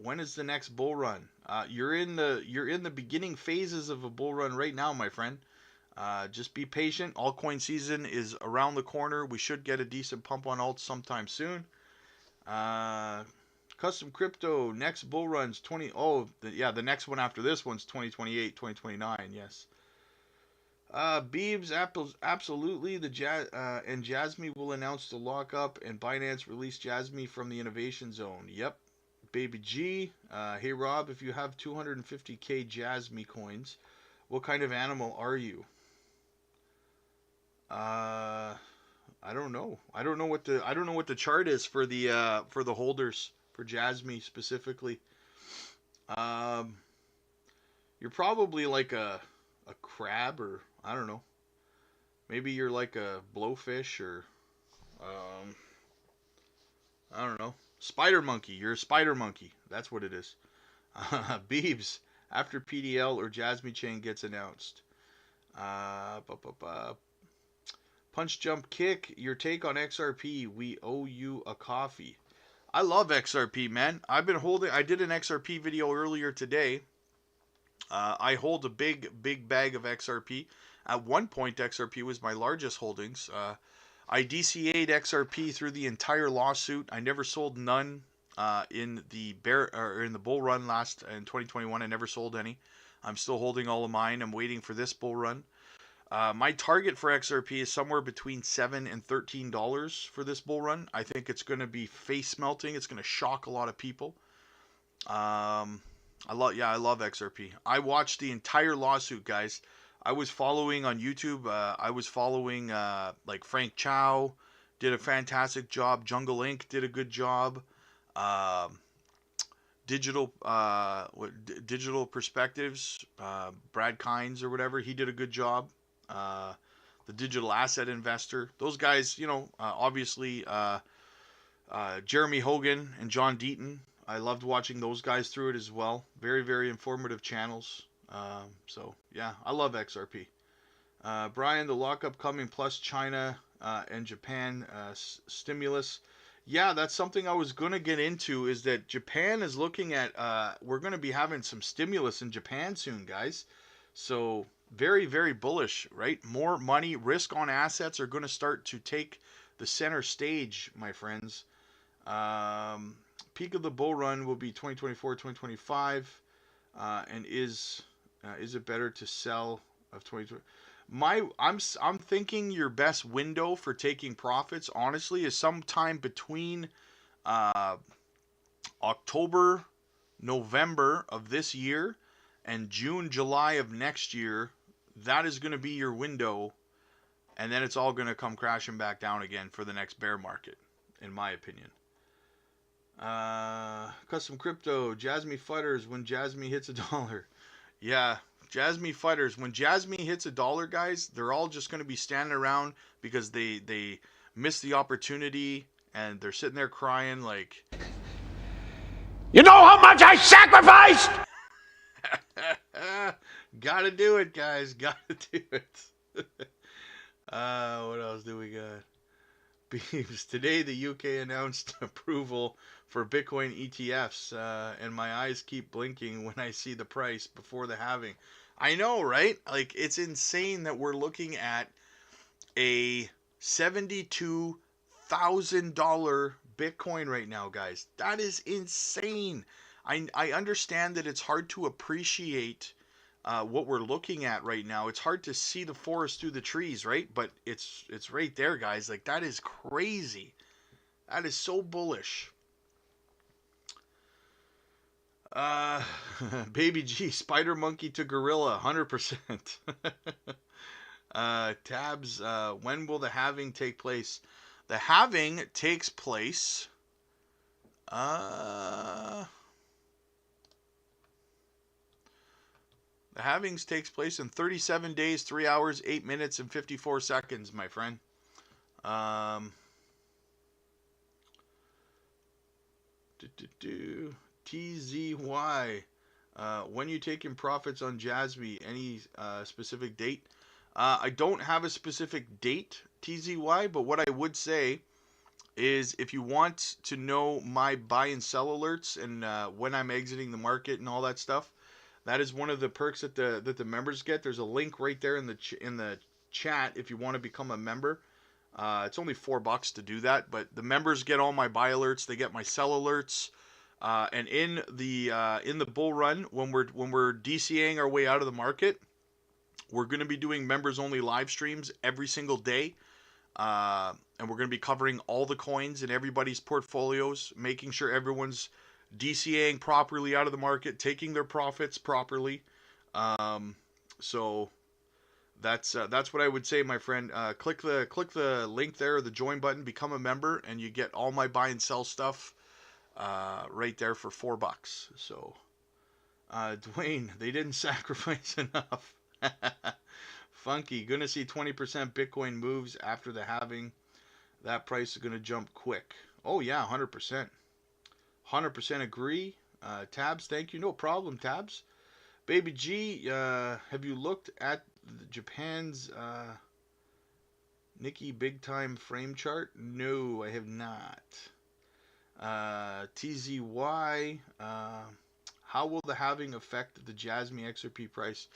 when is the next bull run? You're in the beginning phases of a bull run right now, my friend. Just be patient. Altcoin season is around the corner. We should get a decent pump on alts sometime soon. Custom crypto, next bull run's the next one after this one's 2028, 2029, yes. Beebs, absolutely. And JASMY will announce the lockup, and Binance release JASMY from the innovation zone. Yep. Baby G, hey Rob, if you have 250k JASMY coins, what kind of animal are you? I don't know. I don't know what the chart is for the holders for JASMY specifically. You're probably like a crab, or I don't know. Maybe you're like a blowfish, or I don't know. Spider monkey. You're a spider monkey. That's what it is. Beebs, after PDL or JASMY chain gets announced. Punch, jump, kick. Your take on XRP. We owe you a coffee. I love XRP, man. I did an XRP video earlier today. I hold a big bag of XRP. At one point, XRP was my largest holdings. I DCA'd XRP through the entire lawsuit. I never sold none in the bull run last in 2021. I never sold any. I'm still holding all of mine. I'm waiting for this bull run. My target for XRP is somewhere between $7 and $13 for this bull run. I think it's going to be face melting. It's going to shock a lot of people. I love XRP. I watched the entire lawsuit, guys. I was following on YouTube. I was following like Frank Chow did a fantastic job. Jungle Inc. did a good job. Digital Perspectives, Brad Kynes or whatever, he did a good job. The Digital Asset Investor, those guys, obviously Jeremy Hogan and John Deaton. I loved watching those guys through it as well. Very, very informative channels. So yeah, I love XRP. Brian, the lockup coming plus China and Japan stimulus. Yeah, that's something I was going to get into, is that Japan is looking at, we're going to be having some stimulus in Japan soon, guys. So very, very bullish, right? More money, risk on assets are going to start to take the center stage, my friends. Peak of the bull run will be 2024, 2025. And is it better to sell of 2020? I'm thinking your best window for taking profits, honestly, is sometime between October, November of this year and June, July of next year. That is going to be your window, and then it's all going to come crashing back down again for the next bear market, in my opinion. Custom crypto, Jasmy Fighters, when Jasmy hits $1. Yeah, Jasmy Fighters, when Jasmy hits $1, guys, they're all just going to be standing around because they missed the opportunity, and they're sitting there crying like, You know how much I sacrificed? gotta do it, guys, gotta do it. What else do we got? Beeves, today the UK announced approval for Bitcoin ETFs, and my eyes keep blinking when I see the price before the halving. I know, right? Like, it's insane that we're looking at a $72,000 Bitcoin right now, guys. That is insane. I understand that it's hard to appreciate what we're looking at right now. It's hard to see the forest through the trees, right? But it's right there, guys. Like, that is crazy. That is so bullish. Baby G, Spider Monkey to Gorilla, 100%. Tabs, when will the halving take place? The halving takes place the halvings takes place in 37 days, 3 hours, 8 minutes, and 54 seconds, my friend. TZY. When you taking profits on Jasmy, any specific date? I don't have a specific date, TZY, but what I would say is if you want to know my buy and sell alerts and when I'm exiting the market and all that stuff, that is one of the perks that the members get. There's a link right there in the chat if you want to become a member. It's only $4 to do that, but the members get all my buy alerts. They get my sell alerts. And in the bull run, when we're DCAing our way out of the market, we're going to be doing members only live streams every single day. And we're going to be covering all the coins in everybody's portfolios, making sure everyone's DCAing properly out of the market, taking their profits properly. So that's what I would say, my friend. Click the link there, the join button, become a member, and you get all my buy and sell stuff right there for $4. So, Dwayne, they didn't sacrifice enough. Funky, gonna see 20% Bitcoin moves after the halving. That price is gonna jump quick. Oh yeah, 100%. 100% agree. Tabs, thank you. No problem, Tabs. Baby G, have you looked at Japan's Nikkei big time frame chart? No, I have not. TZY, How will the halving affect the JASMY XRP price?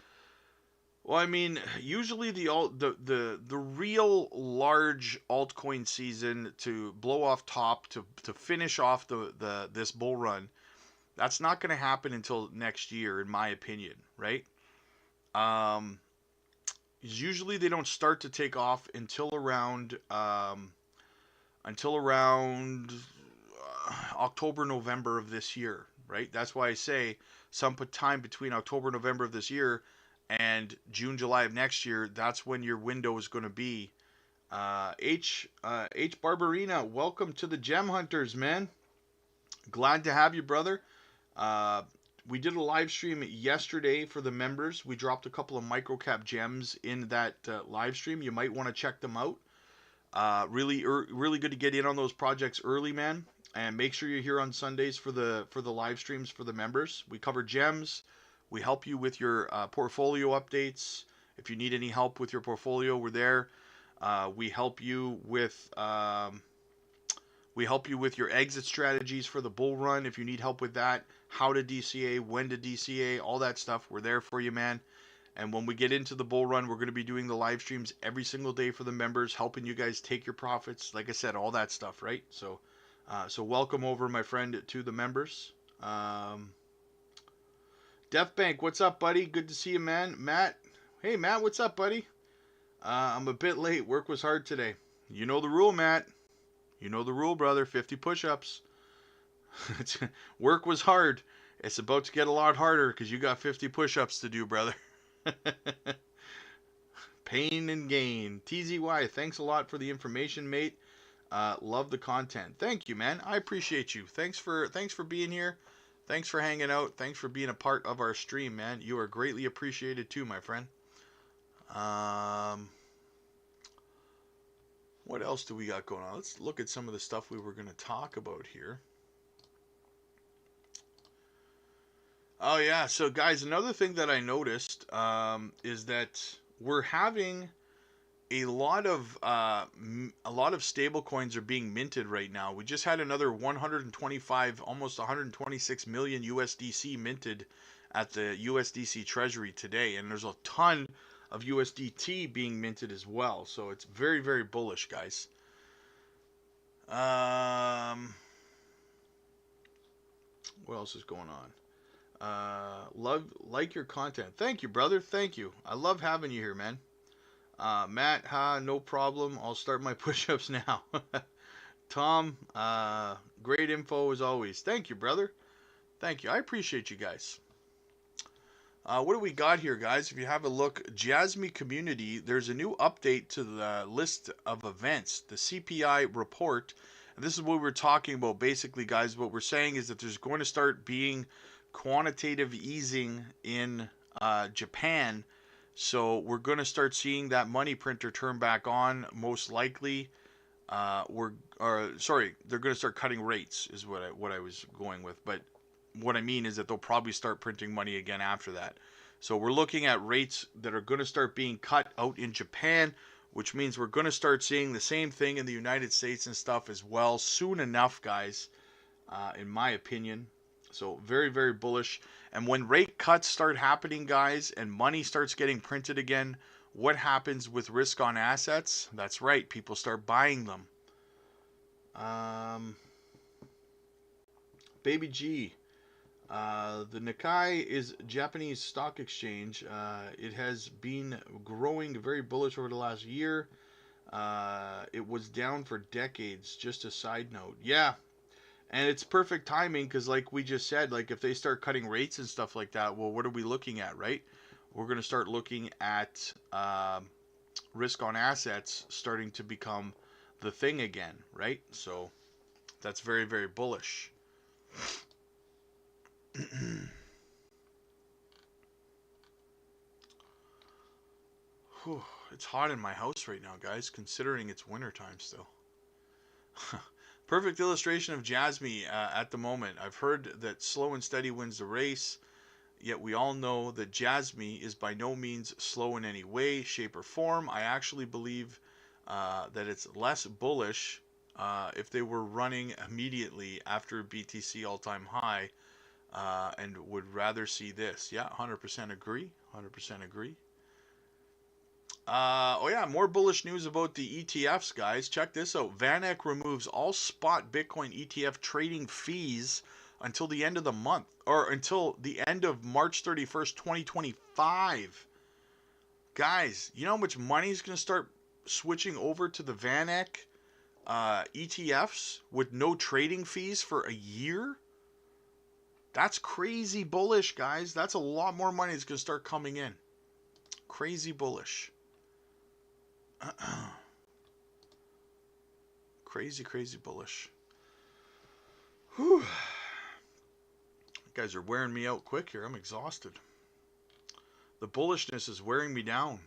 Well, I mean, usually the real large altcoin season to blow off top to finish off the this bull run, that's not going to happen until next year, in my opinion, right? Um, Usually they don't start to take off until around October, November of this year, right? That's why I say some time between October, November of this year and June, July of next year. That's when your window is going to be. H Barbarina, welcome to the Gem Hunters, man. Glad to have you, brother. Uh, we did a live stream yesterday for the members. We dropped a couple of microcap gems in that live stream. You might want to check them out. Really good to get in on those projects early, man. And make sure you're here on Sundays for the live streams for the members. We cover gems. We help you with your portfolio updates. If you need any help with your portfolio, we're there. We help you with your exit strategies for the bull run. If you need help with that, how to DCA, when to DCA, all that stuff, we're there for you, man. And when we get into the bull run, we're going to be doing the live streams every single day for the members, helping you guys take your profits. Like I said, all that stuff, right? So welcome over, my friend, to the members. Def Bank, what's up, buddy? Good to see you, man. Matt, hey, Matt, what's up, buddy? I'm a bit late. Work was hard today. You know the rule, Matt. You know the rule, brother. 50 push-ups. Work was hard. It's about to get a lot harder because you got 50 push-ups to do, brother. Pain and gain. TZY, thanks a lot for the information, mate. Love the content. Thank you, man. I appreciate you. Thanks for being here. Thanks for hanging out. Thanks for being a part of our stream, man. You are greatly appreciated too, my friend. What else do we got going on? Let's look at some of the stuff we were going to talk about here. Oh yeah, so guys, another thing that I noticed is that we're having a lot of stable coins are being minted right now. We just had another 125, almost 126 million USDC minted at the USDC Treasury today, and there's a ton of USDT being minted as well. So it's very, very bullish, guys. What else is going on? Like your content. Thank you, brother. Thank you. I love having you here, man. Matt, no problem. I'll start my push-ups now. Tom, great info as always. Thank you, brother. Thank you. I appreciate you guys. What do we got here, guys? If you have a look, JASMY community, there's a new update to the list of events, the CPI report. And this is what we're talking about. Basically, guys, what we're saying is that there's going to start being quantitative easing in Japan. So we're going to start seeing that money printer turn back on, most likely. They're going to start cutting rates, is what I was going with. But what I mean is that they'll probably start printing money again after that. So we're looking at rates that are going to start being cut out in Japan, which means we're going to start seeing the same thing in the United States and stuff as well soon enough, guys, in my opinion. So very, very bullish. And when rate cuts start happening, guys, and money starts getting printed again, what happens with risk on assets? That's right, people start buying them. Baby G. The Nikkei is Japanese stock exchange. It has been growing very bullish over the last year. It was down for decades. Just a side note. Yeah. And it's perfect timing because, like we just said, like if they start cutting rates and stuff like that, well, what are we looking at, right? We're going to start looking at risk on assets starting to become the thing again, right? So that's very, very bullish. It's hot in my house right now, guys, considering it's wintertime still. Perfect illustration of JASMY at the moment. I've heard that slow and steady wins the race, yet we all know that JASMY is by no means slow in any way, shape, or form. I actually believe that it's less bullish if they were running immediately after BTC all-time high. and would rather see this. Yeah, 100% agree. 100% agree. Oh yeah, more bullish news about the ETFs, guys. Check this out. VanEck removes all spot Bitcoin ETF trading fees until the end of the month, or until the end of March 31st, 2025. Guys, you know how much money is going to start switching over to the VanEck ETFs with no trading fees for a year? That's crazy bullish, guys. That's a lot more money that's going to start coming in. Crazy bullish. Crazy bullish. Whew. You guys are wearing me out quick here. I'm exhausted. The bullishness is wearing me down.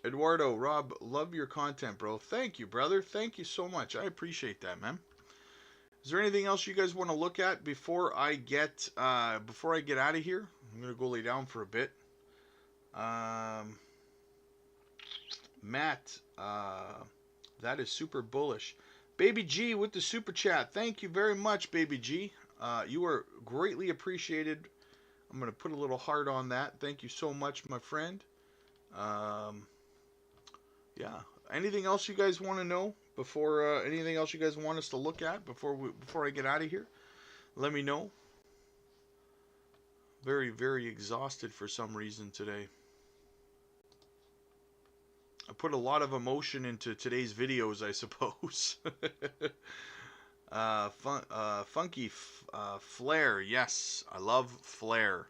Eduardo, Rob, love your content, bro. Thank you, brother. Thank you so much. I appreciate that, man. Is there anything else you guys want to look at before I get out of here? I'm gonna go lay down for a bit. Matt, that is super bullish. Baby G with the super chat. Thank you very much, Baby G. You are greatly appreciated. I'm gonna put a little heart on that. Thank you so much, my friend. Yeah. Anything else you guys want to know before? Anything else you guys want us to look at before I get out of here? Let me know. Very exhausted for some reason today. I put a lot of emotion into today's videos, I suppose. Funky Flare. Yes, I love Flare.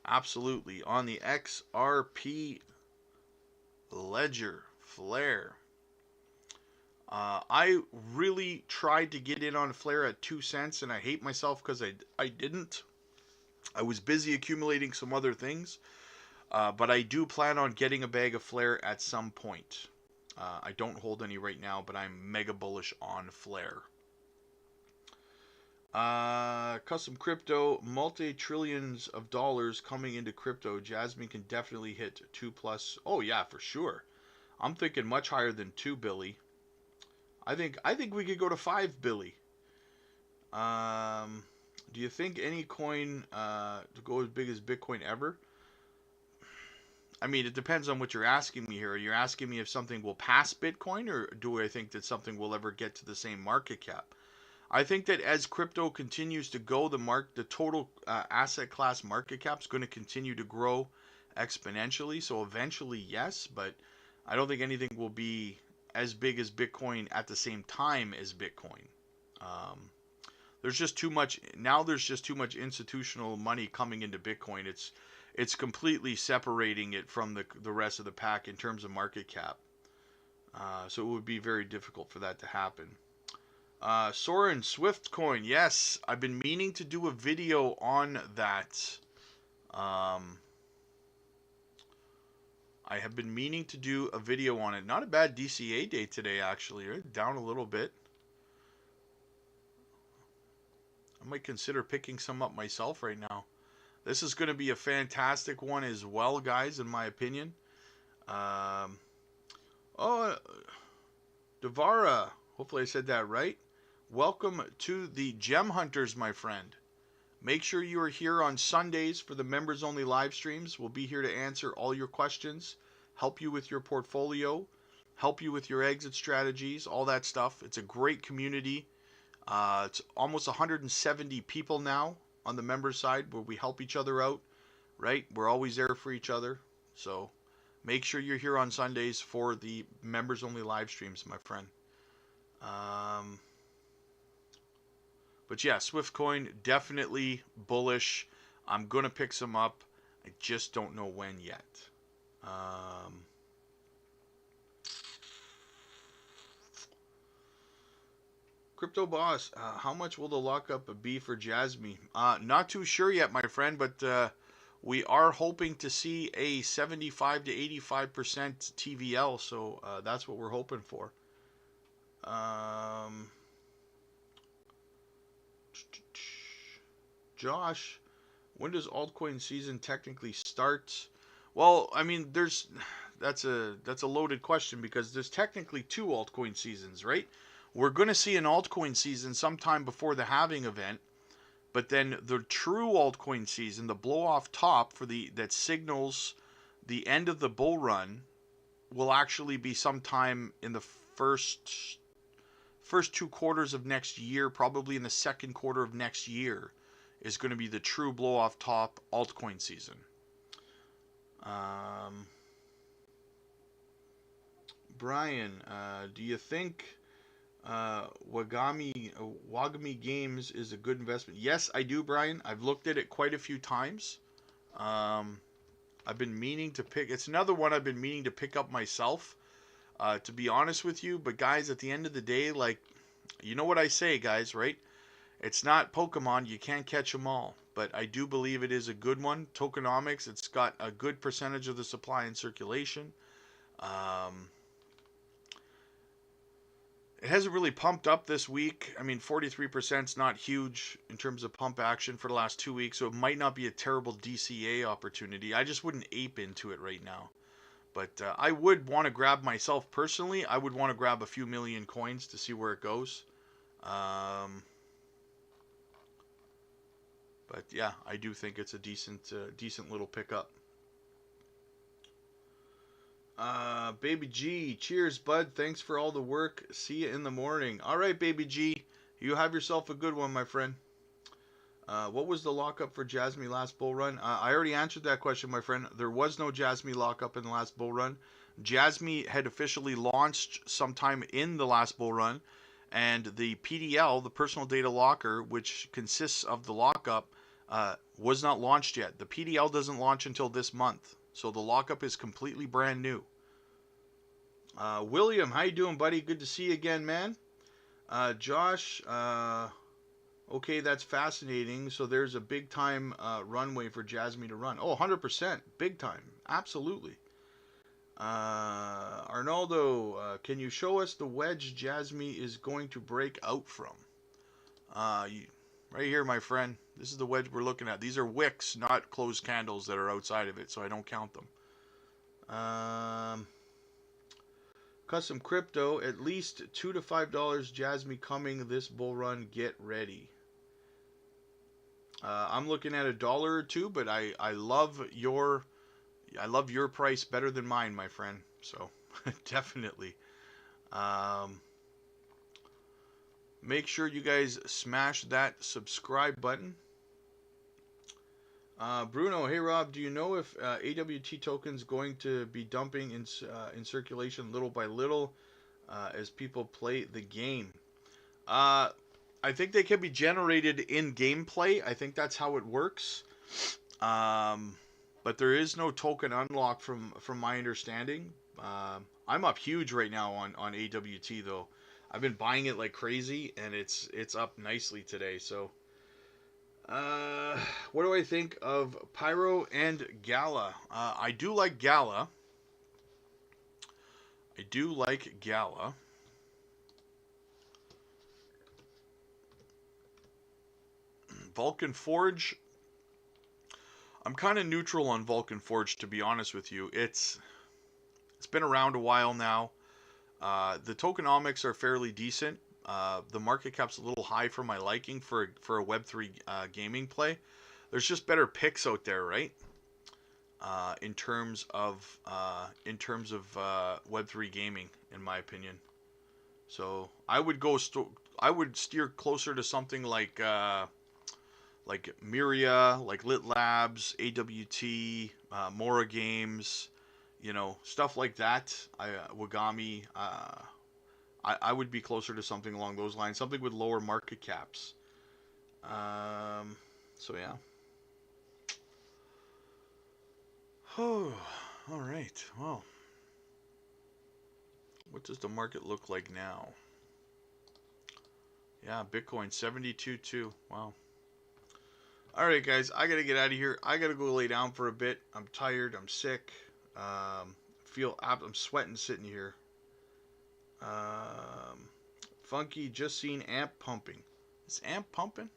Absolutely. On the XRP ledger. Flare. I really tried to get in on Flare at 2 cents, and I hate myself because I didn't. I was busy accumulating some other things. But I do plan on getting a bag of Flare at some point. I don't hold any right now, but I'm mega bullish on Flare. Custom crypto, multi-trillions of dollars coming into crypto. Jasmine can definitely hit 2+. Oh yeah, for sure. I'm thinking much higher than 2 Billy. I think we could go to 5 Billy. Do you think any coin to go as big as Bitcoin ever? I mean, it depends on what you're asking me here. Are you asking me if something will pass Bitcoin, or do I think that something will ever get to the same market cap? I think that as crypto continues to go, the total asset class market cap is going to continue to grow exponentially. So eventually, yes, but I don't think anything will be as big as Bitcoin at the same time as Bitcoin. There's just too much now. There's just too much institutional money coming into Bitcoin. It's completely separating it from the rest of the pack in terms of market cap. So it would be very difficult for that to happen. Soren, Swift coin. Yes, I've been meaning to do a video on that. I have been meaning to do a video on it. Not a bad DCA day today, actually. Right? Down a little bit. I might consider picking some up myself right now. This is going to be a fantastic one as well, guys, in my opinion. Devara, hopefully I said that right. Welcome to the Gem Hunters, my friend. Make sure you are here on Sundays for the members-only live streams. We'll be here to answer all your questions, help you with your portfolio, help you with your exit strategies, all that stuff. It's a great community. It's almost 170 people now on the member side where we help each other out, right? We're always there for each other. So make sure you're here on Sundays for the members-only live streams, my friend. But yeah, Swiftcoin, definitely bullish. I'm going to pick some up. I just don't know when yet. Crypto Boss, how much will the lockup be for Jasmy? Not too sure yet, my friend, but we are hoping to see a 75 to 85% TVL, so that's what we're hoping for. Josh, when does altcoin season technically start? Well, I mean, that's a loaded question because there's technically 2 altcoin seasons, right? We're going to see an altcoin season sometime before the halving event, but then the true altcoin season, the blow off top for that signals the end of the bull run, will actually be sometime in the first 2 quarters of next year, probably in the second quarter of next year, is going to be the true blow off top altcoin season. Brian, do you think Wagami Games is a good investment? Yes, I do, Brian. I've looked at it quite a few times. I've been meaning to pick. It's another one I've been meaning to pick up myself, to be honest with you. But guys, at the end of the day, like, you know what I say, guys, right? It's not Pokemon. You can't catch them all. But I do believe it is a good one. Tokenomics, it's got a good percentage of the supply in circulation. It hasn't really pumped up this week. I mean, 43% is not huge in terms of pump action for the last 2 weeks, so it might not be a terrible DCA opportunity. I just wouldn't ape into it right now. But I would want to grab myself personally. I would want to grab a few million coins to see where it goes. But yeah, I do think it's a decent little pickup. Baby G, cheers, bud. Thanks for all the work. See you in the morning. All right, Baby G, you have yourself a good one, my friend. What was the lockup for JASMY last bull run? I already answered that question, my friend. There was no JASMY lockup in the last bull run. JASMY had officially launched sometime in the last bull run, and the PDL, the personal data locker, which consists of the lockup, was not launched yet. The PDL doesn't launch until this month, so the lockup is completely brand new. William, how you doing, buddy? Good to see you again, man. Josh, okay, that's fascinating. So there's a big time runway for JASMY to run. Oh, 100%. Big time. Absolutely. Arnaldo, can you show us the wedge JASMY is going to break out from? Right here, my friend. This is the wedge we're looking at. These are wicks, not closed candles that are outside of it, so I don't count them. Custom crypto, at least $2 to $5 JASMY coming this bull run. Get ready. I'm looking at $1 or $2, but I love your price better than mine, my friend. So definitely. Make sure you guys smash that subscribe button. Bruno, hey Rob, do you know if AWT tokens going to be dumping in circulation little by little as people play the game? I think they can be generated in gameplay. I think that's how it works. But there is no token unlock from my understanding. I'm up huge right now on AWT though. I've been buying it like crazy, and it's up nicely today. So, what do I think of Pyro and Gala? I do like Gala. Vulcan Forge. I'm kind of neutral on Vulcan Forge, to be honest with you. It's been around a while now. The tokenomics are fairly decent. The market cap's a little high for my liking for a Web3 gaming play. There's just better picks out there, right? In terms of Web3 gaming, in my opinion. So I would steer closer to something like Miria, like Lit Labs, AWT, Mora Games. You know, stuff like that. Wagami. I would be closer to something along those lines. Something with lower market caps. So yeah. Oh, all right. Well, what does the market look like now? Yeah, Bitcoin 72.2. Wow. All right, guys. I gotta get out of here. I gotta go lay down for a bit. I'm tired. I'm sick. I'm sweating sitting here. Funky, just seen AMP pumping. Is AMP pumping?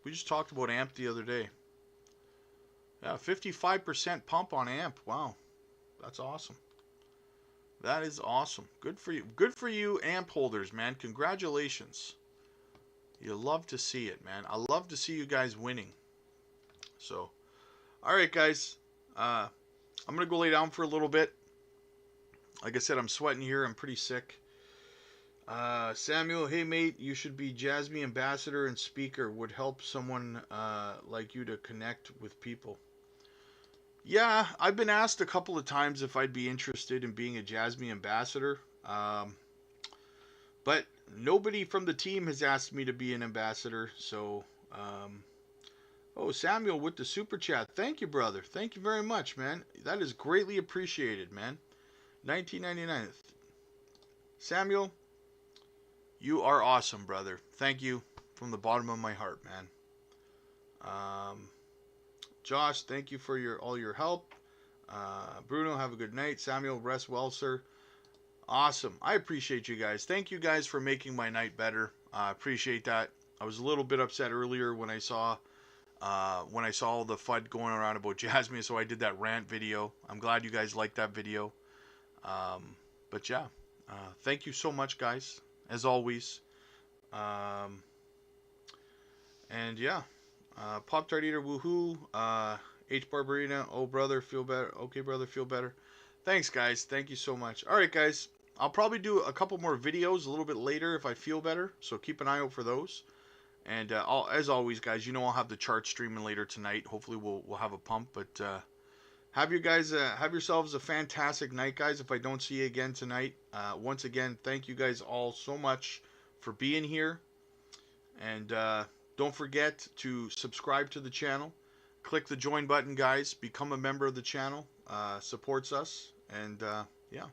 We just talked about AMP the other day. Yeah, 55% pump on AMP. Wow, that's awesome. That is awesome. Good for you. Good for you, amp holders, man. Congratulations. You love to see it, man. I love to see you guys winning. So, all right, guys. I'm gonna go lay down for a little bit. Like I said, I'm sweating here. I'm pretty sick. Samuel, hey mate, you should be JASMY ambassador and speaker. Would help someone like you to connect with people. Yeah, I've been asked a couple of times if I'd be interested in being a JASMY ambassador. But nobody from the team has asked me to be an ambassador. So, oh, Samuel with the super chat. Thank you, brother. Thank you very much, man. That is greatly appreciated, man. 1999. Samuel, you are awesome, brother. Thank you from the bottom of my heart, man. Josh, thank you for all your help. Bruno, have a good night. Samuel, rest well, sir. Awesome. I appreciate you guys. Thank you guys for making my night better. I appreciate that. I was a little bit upset earlier when I saw all the FUD going around about JASMY, so I did that rant video. I'm glad you guys liked that video. But yeah, thank you so much, guys, as always. And yeah, Pop Tart Eater, woohoo. H Barbarina, oh brother, feel better. Okay, brother, feel better. Thanks, guys. Thank you so much. All right, guys. I'll probably do a couple more videos a little bit later if I feel better. So keep an eye out for those. And as always, guys, you know I'll have the chart streaming later tonight. Hopefully we'll have a pump. But have you guys have yourselves a fantastic night, guys. If I don't see you again tonight, once again, thank you guys all so much for being here. And don't forget to subscribe to the channel. Click the join button, guys. Become a member of the channel. Supports us. And yeah.